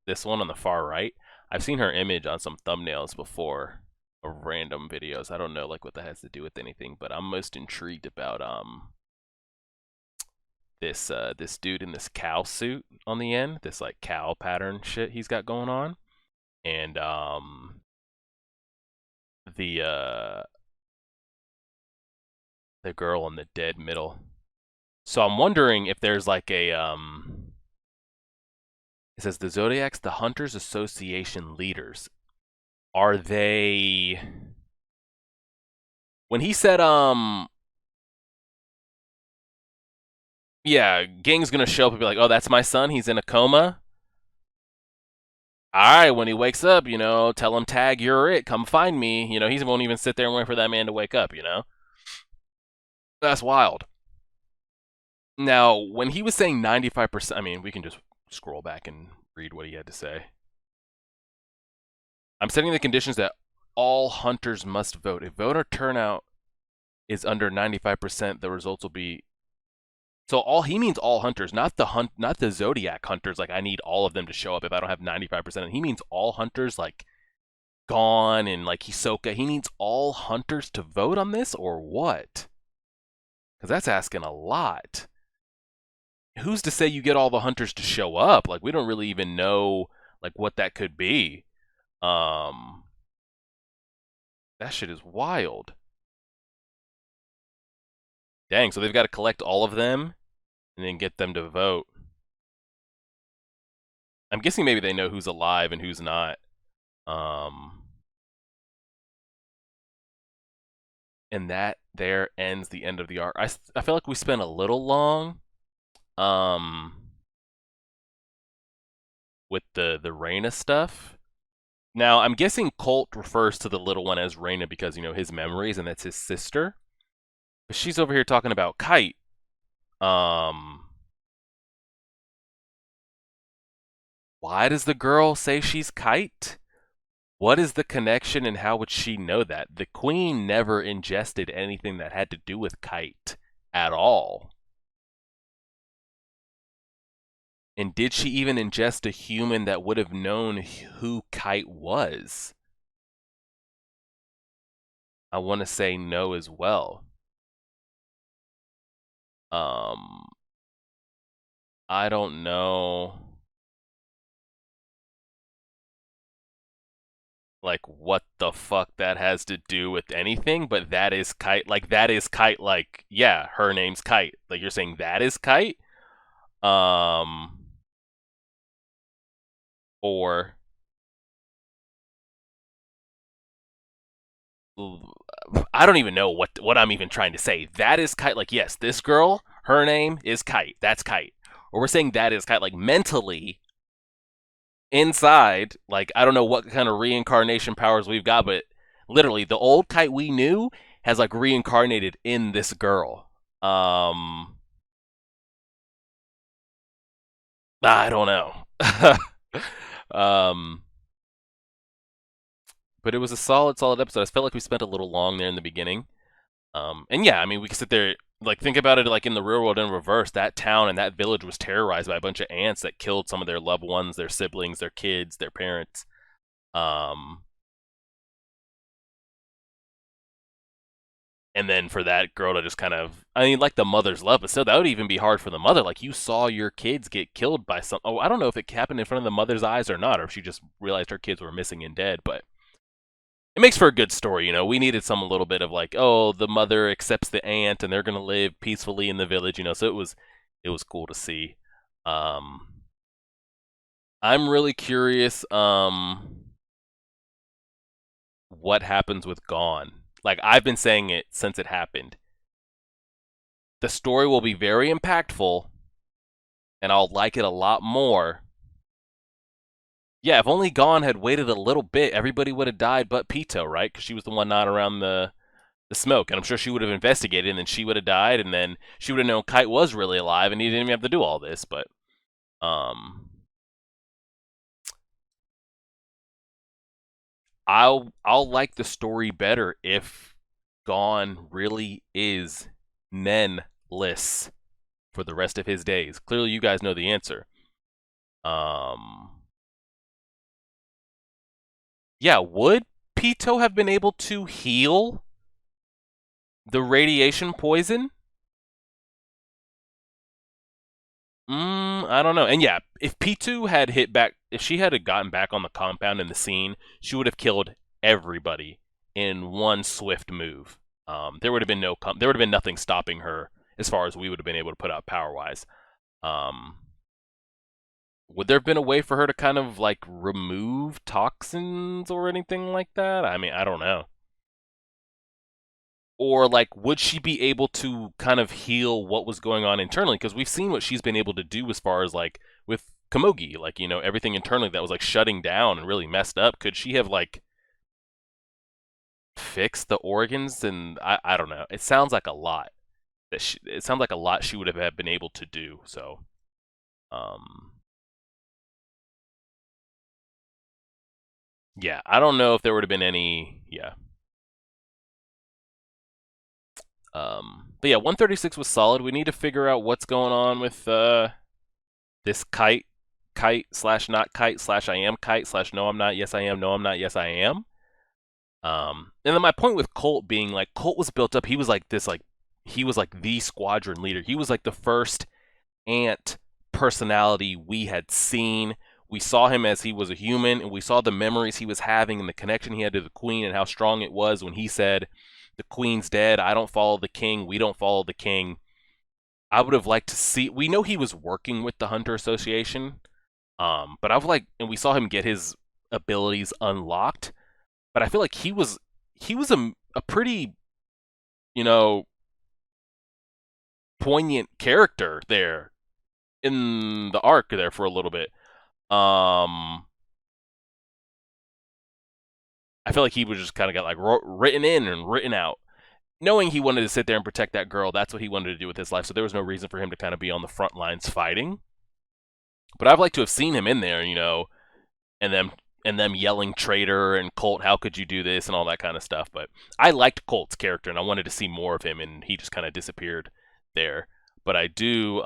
S1: this one on the far right. I've seen her image on some thumbnails before of random videos. I don't know like what that has to do with anything, but I'm most intrigued about this dude in this cow suit on the end, this like cow pattern shit he's got going on, and the the girl in the dead middle. So I'm wondering if there's like a it says the Zodiacs, the Hunters Association leaders. Are they when he said yeah, Gang's gonna show up and be like, oh, that's my son, he's in a coma. Alright, when he wakes up, tell him tag, you're it, come find me. He won't even sit there and wait for that man to wake up, That's wild. Now, when he was saying 95%, I mean, we can just scroll back and read what he had to say. I'm setting the conditions that all hunters must vote. If voter turnout is under 95%, the results will be. So he means all hunters, not the zodiac hunters. Like I need all of them to show up if I don't have 95%. He means all hunters, like Gon and like Hisoka. He needs all hunters to vote on this, or what? Because that's asking a lot. Who's to say you get all the hunters to show up? Like, we don't really even know like what that could be. Um, that shit is wild. Dang, so they've got to collect all of them and then get them to vote. I'm guessing maybe they know who's alive and who's not. And that there ends the end of the arc. I feel like we spent a little long with the Reyna stuff. Now, I'm guessing Colt refers to the little one as Reyna because, you know, his memories, and that's his sister. But she's over here talking about Kite. Why does the girl say she's Kite? What is the connection and how would she know that? The queen never ingested anything that had to do with Kite at all. And did she even ingest a human that would have known who Kite was? I want to say no as well. I don't know. Like what the fuck that has to do with anything, but that is Kite. Like that is Kite. Like yeah, her name's Kite. Like you're saying that is Kite. Or I don't even know what I'm even trying to say. That is Kite. Like yes, this girl, her name is Kite. That's Kite. Or we're saying that is Kite. Like mentally inside. Like I don't know what kind of reincarnation powers we've got, but literally the old Kite we knew has like reincarnated in this girl. I don't know. um, but it was a solid episode. I felt like we spent a little long there in the beginning. And yeah, I mean, we could sit there, like, think about it like in the real world in reverse. That town and that village was terrorized by a bunch of ants that killed some of their loved ones, their siblings, their kids, their parents. Um, and then for that girl to just kind of, I mean, like the mother's love, but still, that would even be hard for the mother. Like, you saw your kids get killed by some. Oh, I don't know if it happened in front of the mother's eyes or not, or if she just realized her kids were missing and dead, but it makes for a good story, you know. We needed some a little bit of like, oh, the mother accepts the aunt and they're gonna live peacefully in the village, you know. So it was cool to see. Um, I'm really curious. What happens with Gone? Like I've been saying it since it happened. The story will be very impactful, and I'll like it a lot more. Yeah, if only Gone had waited a little bit, everybody would have died but Pito, right? Because she was the one not around the smoke, and I'm sure she would have investigated, and then she would have died, and then she would have known Kite was really alive, and he didn't even have to do all this. But um, I'll like the story better if Gone really is menless for the rest of his days. Clearly, you guys know the answer. Um, yeah, would Pito have been able to heal the radiation poison? I don't know. And yeah, if P2 had hit back, if she had gotten back on the compound in the scene, she would have killed everybody in one swift move. There would have been there would have been nothing stopping her as far as we would have been able to put out power wise. Um, would there have been a way for her to kind of like remove toxins or anything like that? I mean, I don't know. Or like would she be able to kind of heal what was going on internally, because we've seen what she's been able to do as far as like with Komugi, like, you know, everything internally that was like shutting down and really messed up. Could she have like fixed the organs? And I don't know, it sounds like a lot it sounds like a lot she would have been able to do. So um yeah, I don't know if there would have been any. Yeah. But yeah, 136 was solid. We need to figure out what's going on with this kite slash not kite slash I am kite slash no I'm not, yes I am, no I'm not, yes I am. And then my point with Colt being like, Colt was built up. He was like this, like he was like the squadron leader. He was like the first Ant personality we had seen. We saw him as he was a human, and we saw the memories he was having and the connection he had to the queen and how strong it was when he said, "The queen's dead. I don't follow the king. We don't follow the king." I would have liked to see. We know he was working with the Hunter Association, but I was like, and we saw him get his abilities unlocked. But I feel like he was a pretty, you know, poignant character there in the arc there for a little bit. I feel like he was just kind of got like written in and written out. Knowing he wanted to sit there and protect that girl, that's what he wanted to do with his life. So there was no reason for him to kind of be on the front lines fighting. But I'd like to have seen him in there, and them yelling traitor and Colt, how could you do this and all that kind of stuff. But I liked Colt's character and I wanted to see more of him, and he just kind of disappeared there. But I do.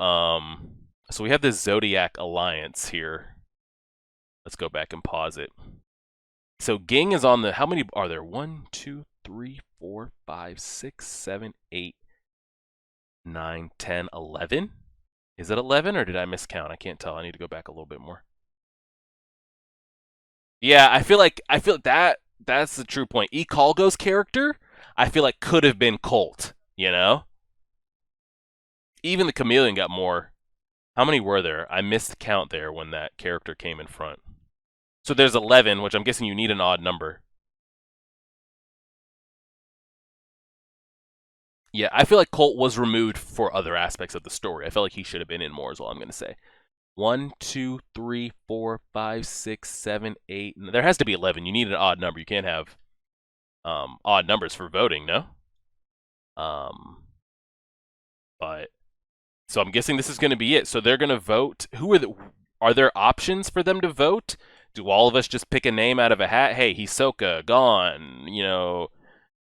S1: So we have this Zodiac alliance here. Let's go back and pause it. So Ging is on the. How many are there? 1, 2, 3, 4, 5, 6, 7, 8, 9, 10, 11. Is it 11 or did I miscount? I can't tell. I need to go back a little bit more. Yeah, I feel like that's the true point. E. Colgo's character, I feel like could have been Colt, Even the Chameleon got more. How many were there? I missed the count there when that character came in front. So there's 11, which I'm guessing you need an odd number. Yeah, I feel like Colt was removed for other aspects of the story. I felt like he should have been in more is all I'm going to say. 1, 2, 3, 4, 5, 6, 7, 8. There has to be 11. You need an odd number. You can't have odd numbers for voting, no? But so I'm guessing this is going to be it. So they're going to vote. Are there options for them to vote? Do all of us just pick a name out of a hat? Hey, Hisoka, gone.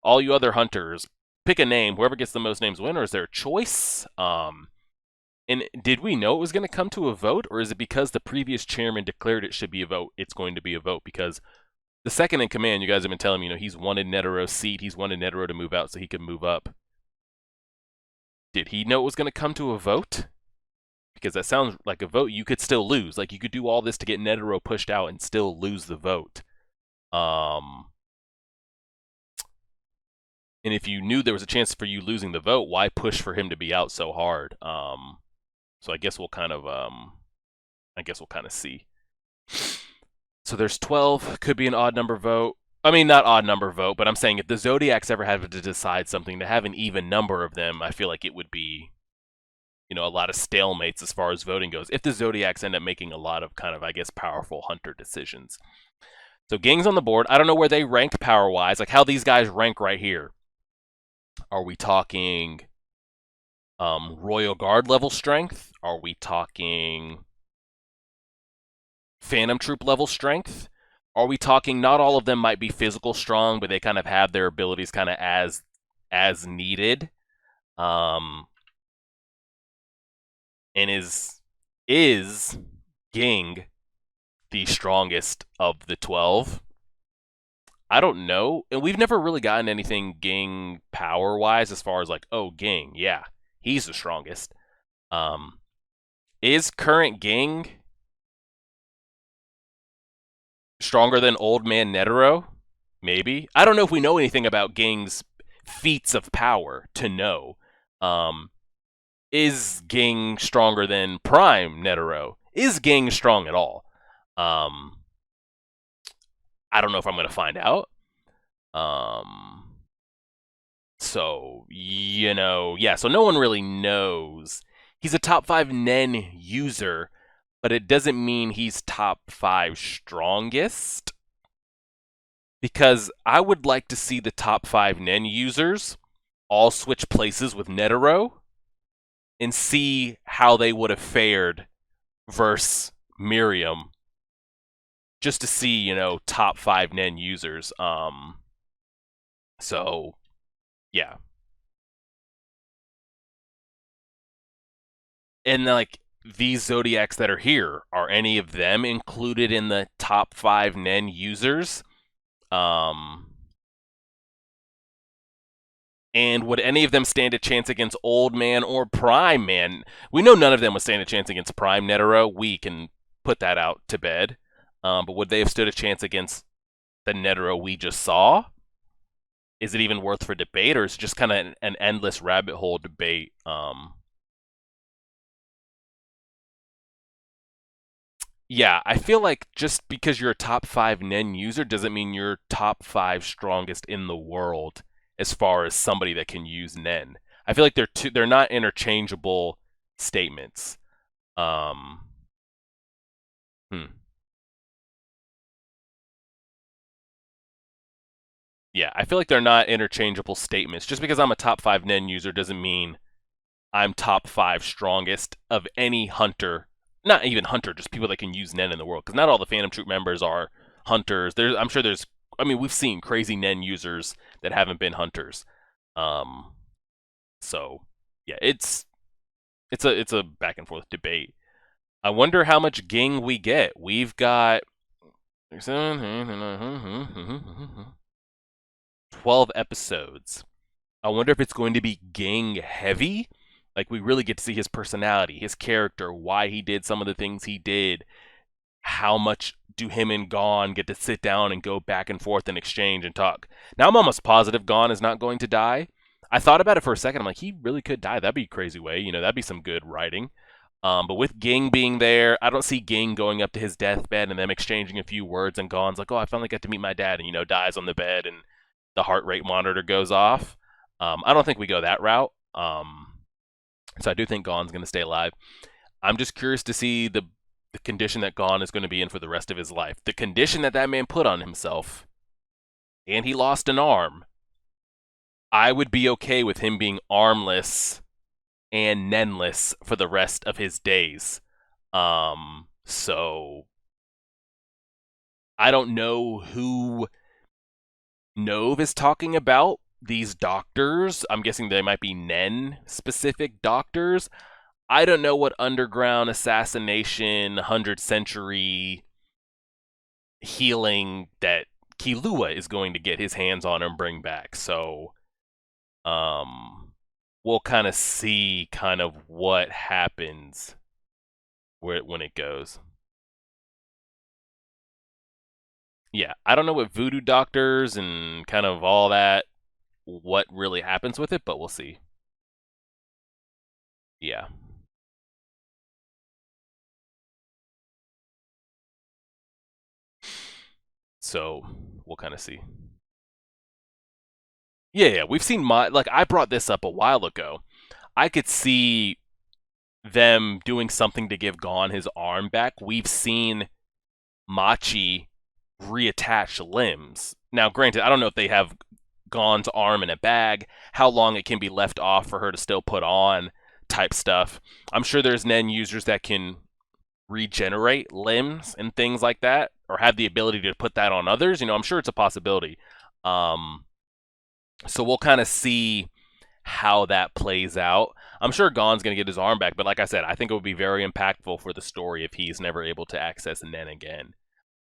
S1: All you other hunters, pick a name. Whoever gets the most names win, or is there a choice? And did we know it was going to come to a vote, or is it because the previous chairman declared it should be a vote, it's going to be a vote? Because the second in command, you guys have been telling me, he's wanted Netero's seat. He's wanted Netero to move out so he could move up. Did he know it was going to come to a vote? Because that sounds like a vote you could still lose. Like, you could do all this to get Netero pushed out and still lose the vote. And if you knew there was a chance for you losing the vote, why push for him to be out so hard? So I guess we'll kind of see. So there's 12. Could be an odd number vote. I mean, not odd number vote, but I'm saying if the Zodiacs ever had to decide something, to have an even number of them, I feel like it would be, a lot of stalemates as far as voting goes. If the Zodiacs end up making a lot of kind of, I guess, powerful hunter decisions. So Ging's on the board. I don't know where they rank power-wise, like how these guys rank right here. Are we talking Royal Guard level strength? Are we talking Phantom Troop level strength? Are we talking not all of them might be physical strong, but they kind of have their abilities kind of as needed? And is Ging the strongest of the 12? I don't know. And we've never really gotten anything Ging power-wise as far as like, oh, Ging, yeah, he's the strongest. Is current Ging stronger than Old Man Netero? Maybe. I don't know if we know anything about Ging's feats of power to know. Is Ging stronger than Prime Netero? Is Ging strong at all? I don't know if I'm going to find out. So, yeah, so no one really knows. He's a top 5 Nen user, but it doesn't mean he's top 5 strongest. Because I would like to see the top 5 Nen users all switch places with Netero and see how they would have fared versus Miriam. Just to see, top 5 Nen users. So, yeah. And, like, these Zodiacs that are here, are any of them included in the top 5 Nen users? And And would any of them stand a chance against Old Man or Prime Man? We know none of them would stand a chance against Prime Netero. We can put that out to bed. But would they have stood a chance against the Netero we just saw? Is it even worth for debate, or is it just kind of an endless rabbit hole debate? Yeah, I feel like just because you're a top 5 Nen user doesn't mean you're top 5 strongest in the world as far as somebody that can use Nen. I feel like they're not interchangeable statements. Um, hmm. Yeah, I feel like they're not interchangeable statements. Just because I'm a top 5 Nen user doesn't mean I'm top 5 strongest of any hunter. Not even hunter, just people that can use Nen in the world. Because not all the Phantom Troop members are hunters. I'm sure there's. I mean, we've seen crazy Nen users that haven't been hunters. Um, so yeah, it's a back and forth debate. I wonder how much Ging we get. We've got 12 episodes. I wonder if it's going to be Ging heavy. Like, we really get to see his personality, his character, why he did some of the things he did. How much do him and Gon get to sit down and go back and forth and exchange and talk? Now, I'm almost positive Gon is not going to die. I thought about it for a second. I'm like, he really could die. That'd be a crazy way. That'd be some good writing. But with Ging being there, I don't see Ging going up to his deathbed and them exchanging a few words, and Gon's like, oh, I finally got to meet my dad, and, dies on the bed, and the heart rate monitor goes off. I don't think we go that route. So I do think Gon's going to stay alive. I'm just curious to see the condition that Gon is going to be in for the rest of his life. The condition that man put on himself, and he lost an arm. I would be okay with him being armless and nenless for the rest of his days. So I don't know who Nove is talking about. These doctors, I'm guessing they might be Nen specific doctors. I don't know what underground assassination, 100th century healing that Killua is going to get his hands on and bring back. So, we'll kind of see kind of what happens when it goes. Yeah, I don't know what voodoo doctors and kind of all that, what really happens with it, but we'll see. Yeah. So we'll kind of see. Yeah, we've seen like I brought this up a while ago. I could see them doing something to give Gon his arm back. We've seen Machi reattach limbs. Now, granted, I don't know if they have Gon's arm in a bag, how long it can be left off for her to still put on, type stuff. I'm sure there's Nen users that can regenerate limbs and things like that, or have the ability to put that on others. I'm sure it's a possibility. So we'll kind of see how that plays out. I'm sure Gon's going to get his arm back, but like I said, I think it would be very impactful for the story if he's never able to access Nen again.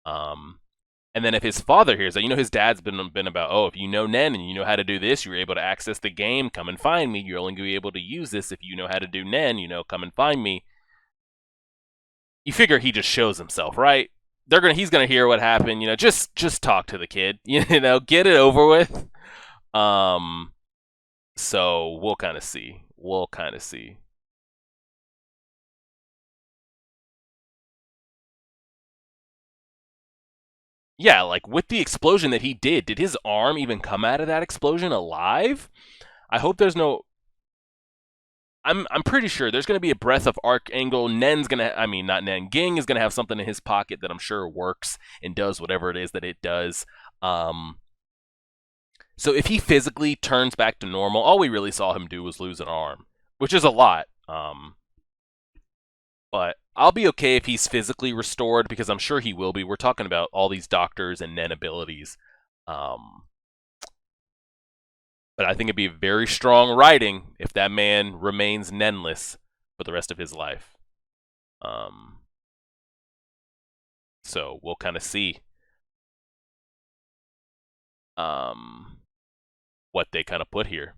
S1: And then if his father hears that, his dad's been about, oh, if you know Nen and you know how to do this, you're able to access the game, come and find me. You're only going to be able to use this if you know how to do Nen, come and find me. You figure he just shows himself, right? He's gonna hear what happened, just talk to the kid, get it over with. So we'll kind of see. Yeah, like with the explosion that he did his arm even come out of that explosion alive? I hope there's no. I'm pretty sure there's going to be a breath of Archangel. Not Nen. Ging is going to have something in his pocket that I'm sure works and does whatever it is that it does. So if he physically turns back to normal, all we really saw him do was lose an arm, which is a lot. But I'll be okay if he's physically restored because I'm sure he will be. We're talking about all these doctors and Nen abilities. But I think it'd be very strong writing if that man remains Nenless for the rest of his life. So we'll kind of see what they kind of put here.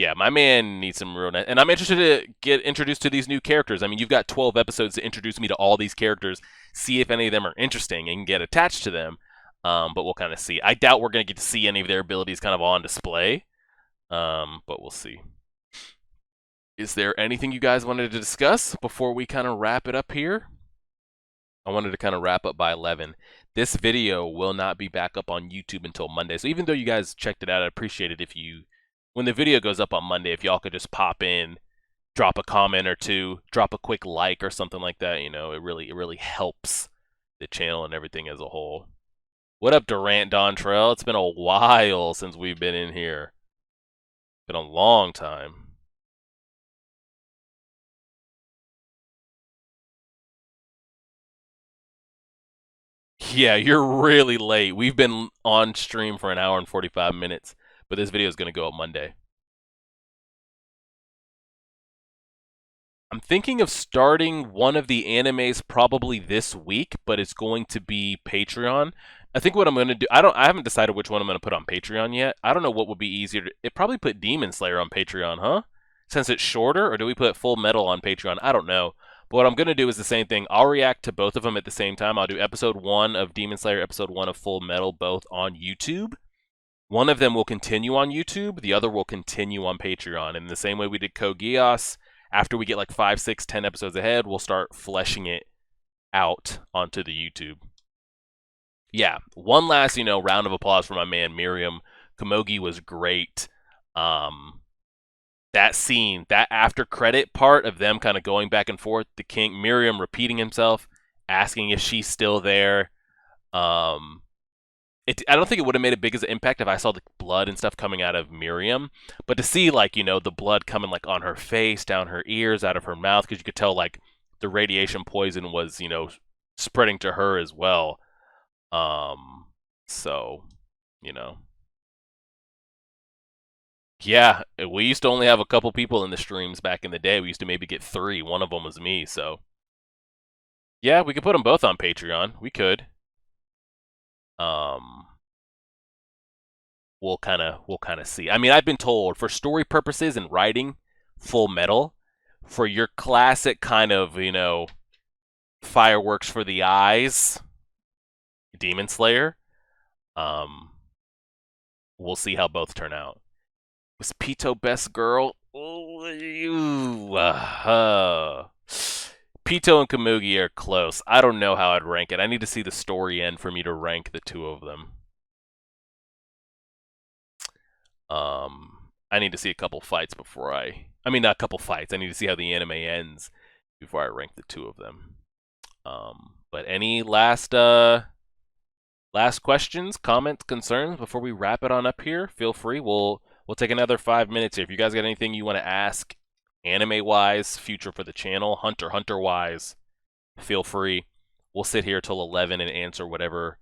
S1: Yeah, my man needs some real, and I'm interested to get introduced to these new characters. I mean, you've got 12 episodes to introduce me to all these characters, see if any of them are interesting, and get attached to them. But we'll kind of see. I doubt we're gonna get to see any of their abilities kind of on display. But we'll see. Is there anything you guys wanted to discuss before we kind of wrap it up here? I wanted to kind of wrap up by 11. This video will not be back up on YouTube until Monday. So even though you guys checked it out, I'd appreciate it if you, when the video goes up on Monday, if y'all could just pop in, drop a comment or two, drop a quick like or something like that. You know, it really helps the channel and everything as a whole. What up, Durant Dontrell? It's been a while since we've been in here. Been a long time. Yeah, you're really late. We've been on stream for an hour and 45 minutes, but this video is going to go up Monday. I'm thinking of starting one of the animes probably this week, but it's going to be Patreon. I think what I'm going to do, I haven't decided which one I'm going to put on Patreon yet. I don't know what would be easier to, it probably put Demon Slayer on Patreon, huh? Since it's shorter, or do we put Full Metal on Patreon? I don't know. But what I'm going to do is the same thing. I'll react to both of them at the same time. I'll do episode 1 of Demon Slayer, episode 1 of Full Metal, both on YouTube. One of them will continue on YouTube, the other will continue on Patreon. And the same way we did Kogias, after we get like 5, 6, 10 episodes ahead, we'll start fleshing it out onto the YouTube. Yeah, one last, round of applause for my man Miriam. Komugi was great. That scene, that after credit part of them kind of going back and forth, the king, Miriam repeating himself, asking if she's still there. I don't think it would have made a big as an impact if I saw the blood and stuff coming out of Miriam, but to see the blood coming like on her face, down her ears, out of her mouth, because you could tell like the radiation poison was spreading to her as well. So yeah, we used to only have a couple people in the streams back in the day. We used to maybe get 3. One of them was me. So yeah, we could put them both on Patreon. We could. We'll kind of see. I mean, I've been told for story purposes and writing, Full Metal, for your classic kind of fireworks for the eyes, Demon Slayer. We'll see how both turn out. Was Pito best girl? Pito and Komugi are close. I don't know how I'd rank it. I need to see the story end for me to rank the two of them. I need to see a couple fights before not a couple fights. I need to see how the anime ends before I rank the two of them. But any last questions, comments, concerns before we wrap it on up here? Feel free. We'll take another 5 minutes here. If you guys got anything you want to ask, anime-wise, future for the channel, Hunter-wise, feel free. We'll sit here till 11 and answer whatever.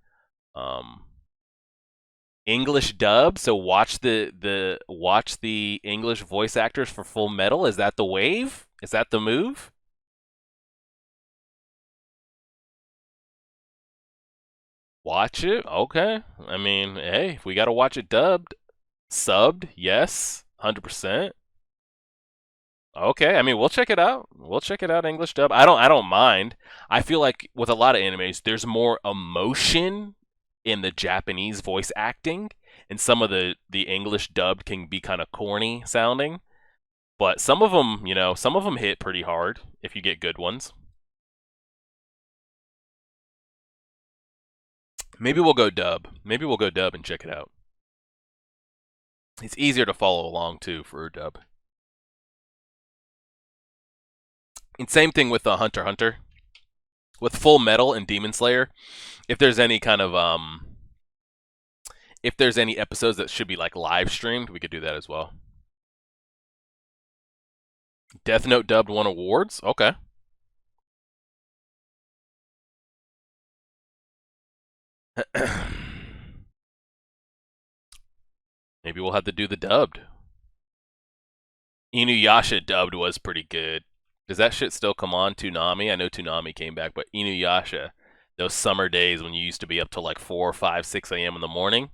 S1: English dub, so watch the English voice actors for Full Metal. Is that the wave? Is that the move? Watch it? Okay. I mean, hey, if we gotta watch it dubbed, subbed, yes, 100%. Okay, I mean, we'll check it out. We'll check it out, English dub. I don't mind. I feel like with a lot of animes, there's more emotion in the Japanese voice acting, and some of the English dubbed can be kind of corny sounding. But some of them, some of them hit pretty hard if you get good ones. Maybe we'll go dub. Maybe we'll go dub and check it out. It's easier to follow along too for a dub. And same thing with Hunter x Hunter. With Full Metal and Demon Slayer, if there's any kind of if there's any episodes that should be like live streamed, we could do that as well. Death Note dubbed won awards? Okay. Maybe we'll have to do the dubbed. Inuyasha dubbed was pretty good. Does that shit still come on, Toonami? I know Toonami came back, but Inuyasha, those summer days when you used to be up till like 4, 5, 6 a.m. in the morning.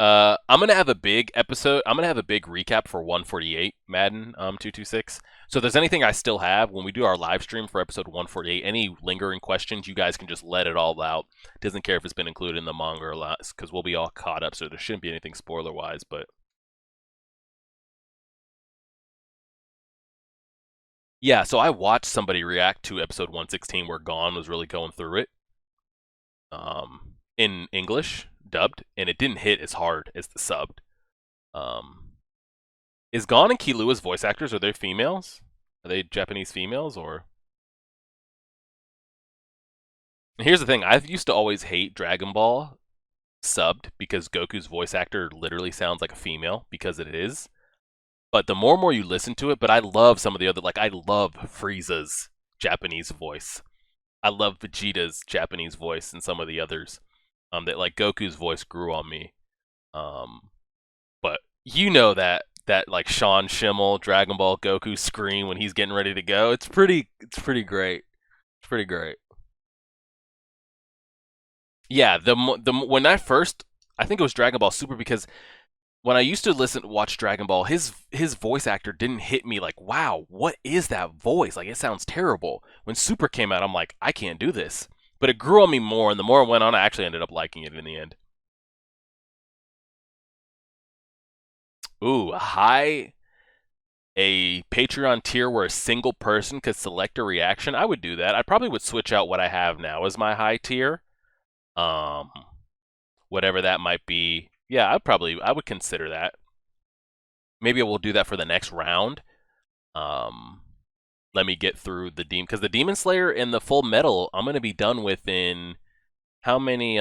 S1: I'm gonna have a big episode. I'm gonna have a big recap for 148 Madden 226. So if there's anything I still have when we do our live stream for episode 148, any lingering questions, you guys can just let it all out. Doesn't care if it's been included in the manga or not, because we'll be all caught up. So there shouldn't be anything spoiler wise. But yeah, so I watched somebody react to episode 116 where Gon was really going through it, in English dubbed, and it didn't hit as hard as the subbed. Um, Is Gon and Killua's voice actors, are they females? Are they Japanese females or? Here's the thing, I used to always hate Dragon Ball subbed because Goku's voice actor literally sounds like a female because it is. But the more and more you listen to it, but I love some of the other, like I love Frieza's Japanese voice. I love Vegeta's Japanese voice and some of the others. That like Goku's voice grew on me. But you know that like Sean Schimmel Dragon Ball Goku scream when he's getting ready to go. It's pretty great. It's pretty great. Yeah, the when I first I think it was Dragon Ball Super because when I used to watch Dragon Ball, his voice actor didn't hit me like, wow, what is that voice? Like it sounds terrible. When Super came out, I'm like, I can't do this. But it grew on me more, and the more it went on, I actually ended up liking it in the end. Ooh, a Patreon tier where a single person could select a reaction. I would do that. I probably would switch out what I have now as my high tier. Um, Whatever that might be. Yeah, I would consider that. Maybe we'll do that for the next round. Um, Let me get through the demon because the Demon Slayer and the Full Metal I'm gonna be done with in how many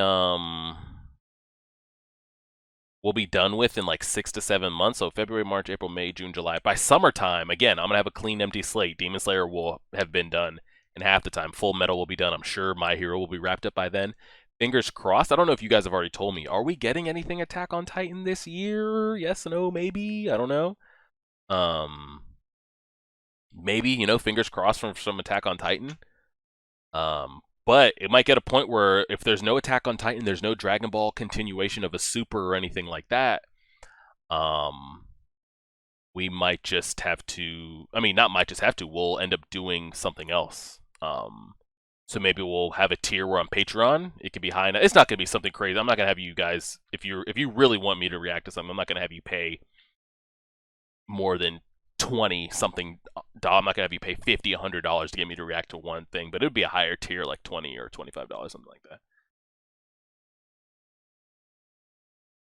S1: we'll be done with in like 6 to 7 months. So February, March, April, May, June, July. By summertime, again, I'm gonna have a clean, empty slate. Demon Slayer will have been done in half the time. Full Metal will be done. I'm sure My Hero will be wrapped up by then. Fingers crossed. I don't know if you guys have already told me. Are we getting anything Attack on Titan this year? Yes, no, maybe. I don't know. Um, Maybe fingers crossed from some Attack on Titan. But it might get a point where if there's no Attack on Titan, there's no Dragon Ball continuation of a Super or anything like that. Um, we might just have to. I mean, not might just have to. We'll end up doing something else. So maybe we'll have a tier where on Patreon it could be high enough. It's not gonna be something crazy. I'm not gonna have you guys if you really want me to react to something. I'm not gonna have you pay more than 20 something. I'm not gonna have you pay $50, $100 to get me to react to one thing. But it would be a higher tier, like $20 or $25, something like that.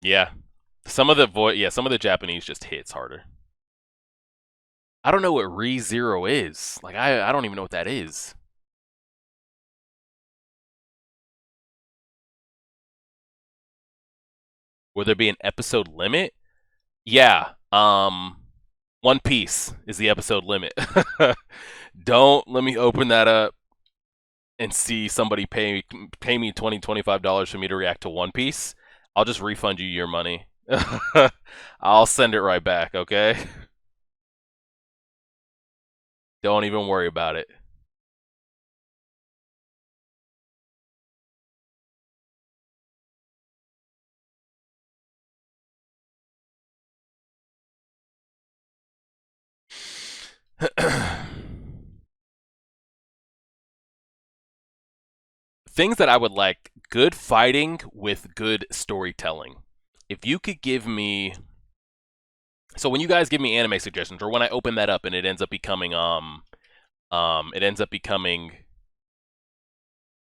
S1: Yeah, some of the Japanese just hits harder. I don't know what ReZero is. Like I don't even know what that is. Will there be an episode limit? Yeah. One Piece is the episode limit. Don't let me open that up and see somebody pay me $25 for me to react to One Piece. I'll just refund you your money. I'll send it right back, okay? Don't even worry about it. Things that I would like: good fighting with good storytelling. If you could give me so when you guys give me anime suggestions or when I open that up and it ends up becoming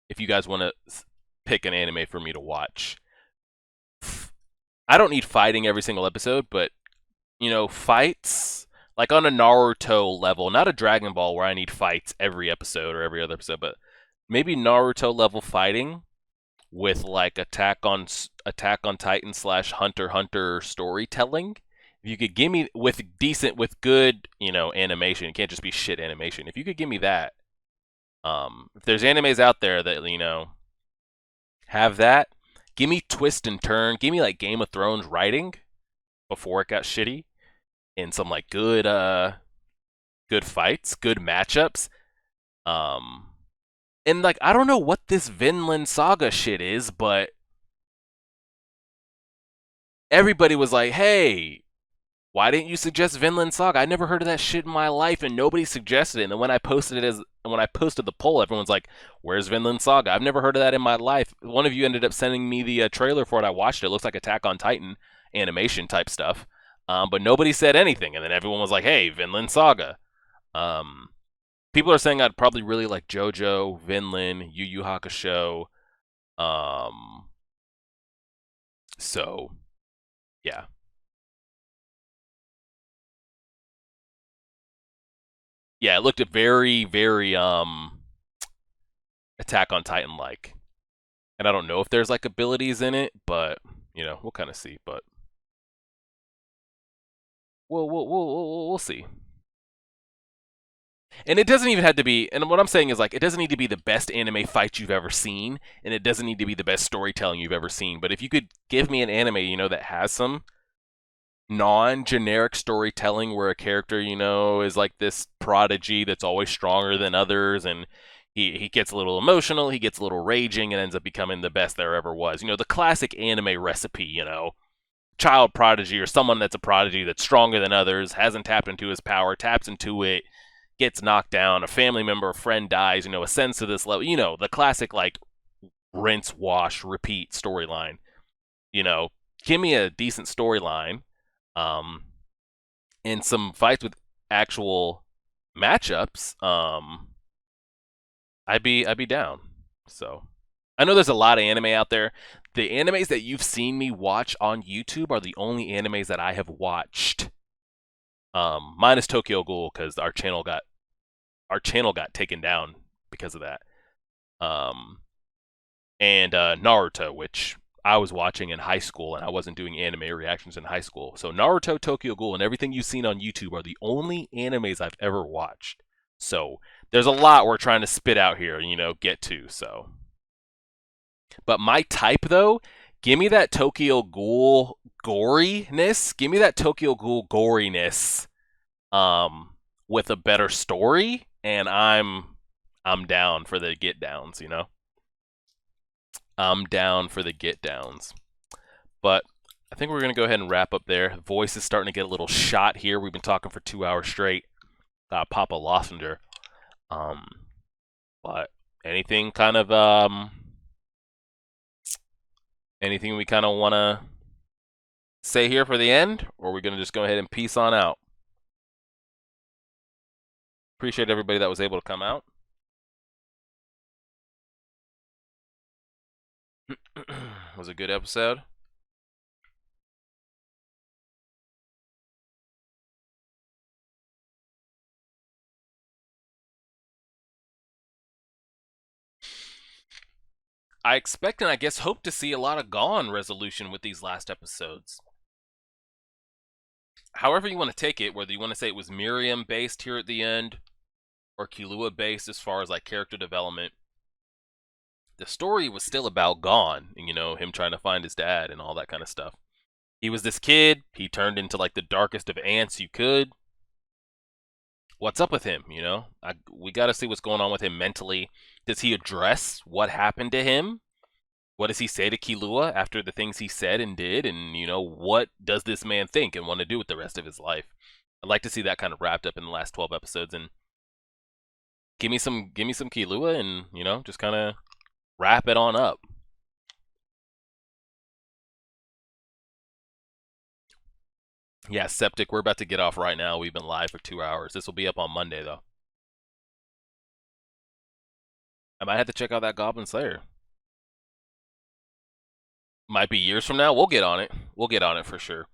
S1: if you guys want to pick an anime for me to watch. I don't need fighting every single episode, but fights like on a Naruto level, not a Dragon Ball where I need fights every episode or every other episode, but maybe Naruto level fighting with like Attack on Titan / Hunter x Hunter storytelling. If you could give me with good, animation, it can't just be shit animation. If you could give me that, if there's animes out there that have that, give me twist and turn, give me like Game of Thrones writing before it got shitty, and some like good fights, good matchups. Um, and like I don't know what this Vinland Saga shit is, but everybody was like, "Hey, why didn't you suggest Vinland Saga? I never heard of that shit in my life, and nobody suggested it." And then when I posted the poll, everyone's like, "Where's Vinland Saga? I've never heard of that in my life." One of you ended up sending me the trailer for it. I watched it. It looks like Attack on Titan animation type stuff, but nobody said anything. And then everyone was like, "Hey, Vinland Saga." Um, People are saying I'd probably really like JoJo, Vinland, Yu Yu Hakusho. Um, so yeah, yeah, it looked very, very Attack on Titan like. And I don't know if there's like abilities in it, but we'll kind of see. But we'll see. And it doesn't even have to be. And what I'm saying is like it doesn't need to be the best anime fight you've ever seen, and it doesn't need to be the best storytelling you've ever seen. But if you could give me an anime, that has some non-generic storytelling where a character, is like this prodigy that's always stronger than others, and he gets a little emotional, he gets a little raging, and ends up becoming the best there ever was. The classic anime recipe, child prodigy or someone that's a prodigy that's stronger than others, hasn't tapped into his power, taps into it, gets knocked down, a family member, a friend dies, ascends to this level, the classic like rinse, wash, repeat storyline. You know, give me a decent storyline, um, and some fights with actual matchups. I'd be down. So I know there's a lot of anime out there. The animes that you've seen me watch on YouTube are the only animes that I have watched. Minus Tokyo Ghoul because our channel got taken down because of that. Um, and Naruto, which I was watching in high school, and I wasn't doing anime reactions in high school. So Naruto, Tokyo Ghoul, and everything you've seen on YouTube are the only animes I've ever watched. So there's a lot we're trying to spit out here, get to. So, but my type though, give me that Tokyo Ghoul goriness. Give me that Tokyo Ghoul goriness, with a better story, and I'm down for the get downs. I'm down for the get downs. But I think we're going to go ahead and wrap up there. Voice is starting to get a little shot here. We've been talking for 2 hours straight. Papa Lossender. Um, but anything kind of anything we kind of want to say here for the end, or are we going to just go ahead and peace on out? Appreciate everybody that was able to come out. Was a good episode. I expect and I guess hope to see a lot of Gone resolution with these last episodes. However you want to take it, whether you want to say it was Miriam based here at the end or Killua based as far as like character development, the story was still about Gon, and him trying to find his dad and all that kind of stuff. He was this kid, he turned into like the darkest of ants you could. What's up with him, we got to see what's going on with him mentally. Does he address what happened to him? What does he say to Killua after the things he said and did? And, what does this man think and want to do with the rest of his life? I'd like to see that kind of wrapped up in the last 12 episodes, and give me some Killua, and, just kind of wrap it on up. Yeah, Septic, we're about to get off right now. We've been live for 2 hours. This will be up on Monday, though. I might have to check out that Goblin Slayer. Might be years from now. We'll get on it. We'll get on it for sure.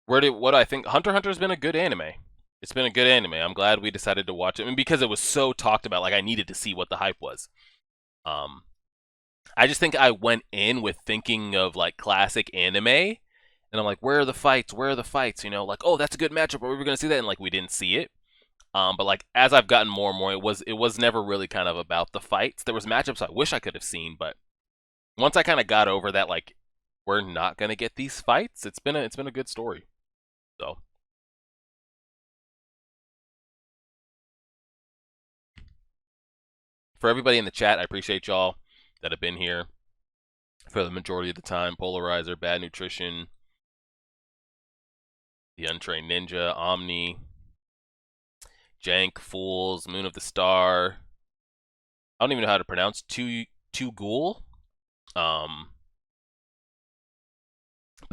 S1: What I think, Hunter x Hunter's been a good anime. It's been a good anime. I'm glad we decided to watch it. I mean, because it was so talked about, like I needed to see what the hype was. I just think I went in with thinking of like classic anime, and I'm like, where are the fights? Where are the fights? Like, oh, that's a good matchup. Are we gonna see that? And like, we didn't see it. But like, as I've gotten more and more, it was never really kind of about the fights. There was matchups I wish I could have seen, but once I kind of got over that, like, we're not gonna get these fights. It's been a good story. So for everybody in the chat, I appreciate y'all that have been here for the majority of the time. Polarizer, Bad Nutrition, The Untrained Ninja, Omni, Jank, Fools, Moon of the Star. I don't even know how to pronounce Tu Ghoul. But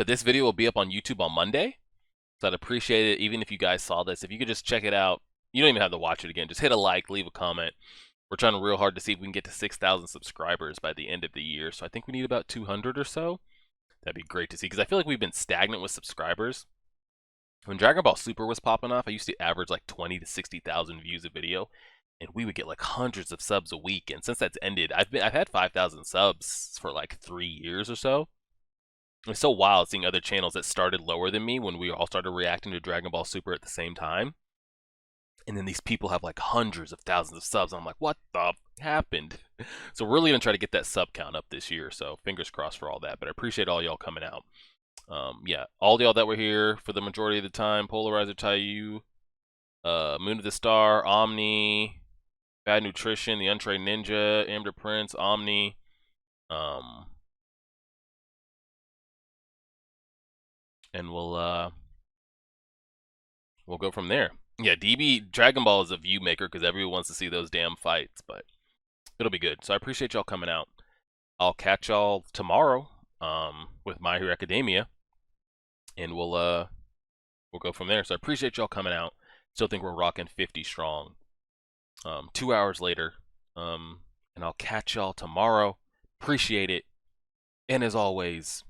S1: this video will be up on YouTube on Monday. So I'd appreciate it, even if you guys saw this. If you could just check it out. You don't even have to watch it again. Just hit a like, leave a comment. We're trying real hard to see if we can get to 6,000 subscribers by the end of the year. So I think we need about 200 or so. That'd be great to see, because I feel like we've been stagnant with subscribers. When Dragon Ball Super was popping off, I used to average like 20 to 60,000 views a video, and we would get like hundreds of subs a week. And since that's ended, I've had 5,000 subs for like 3 years or so. It's so wild seeing other channels that started lower than me when we all started reacting to Dragon Ball Super at the same time. And then these people have like hundreds of thousands of subs. I'm like, what the happened? So we're really going to try to get that sub count up this year. So fingers crossed for all that. But I appreciate all y'all coming out. Yeah, all y'all that were here for the majority of the time. Polarizer Taiyu, Moon of the Star, Omni, Bad Nutrition, The Untrained Ninja, Amber Prince, Omni. And we'll go from there. Yeah, DB Dragon Ball is a view maker because everyone wants to see those damn fights, but it'll be good. So I appreciate y'all coming out. I'll catch y'all tomorrow with My Hero Academia, and we'll go from there. So I appreciate y'all coming out. Still think we're rocking 50 strong. 2 hours later, and I'll catch y'all tomorrow. Appreciate it, and as always,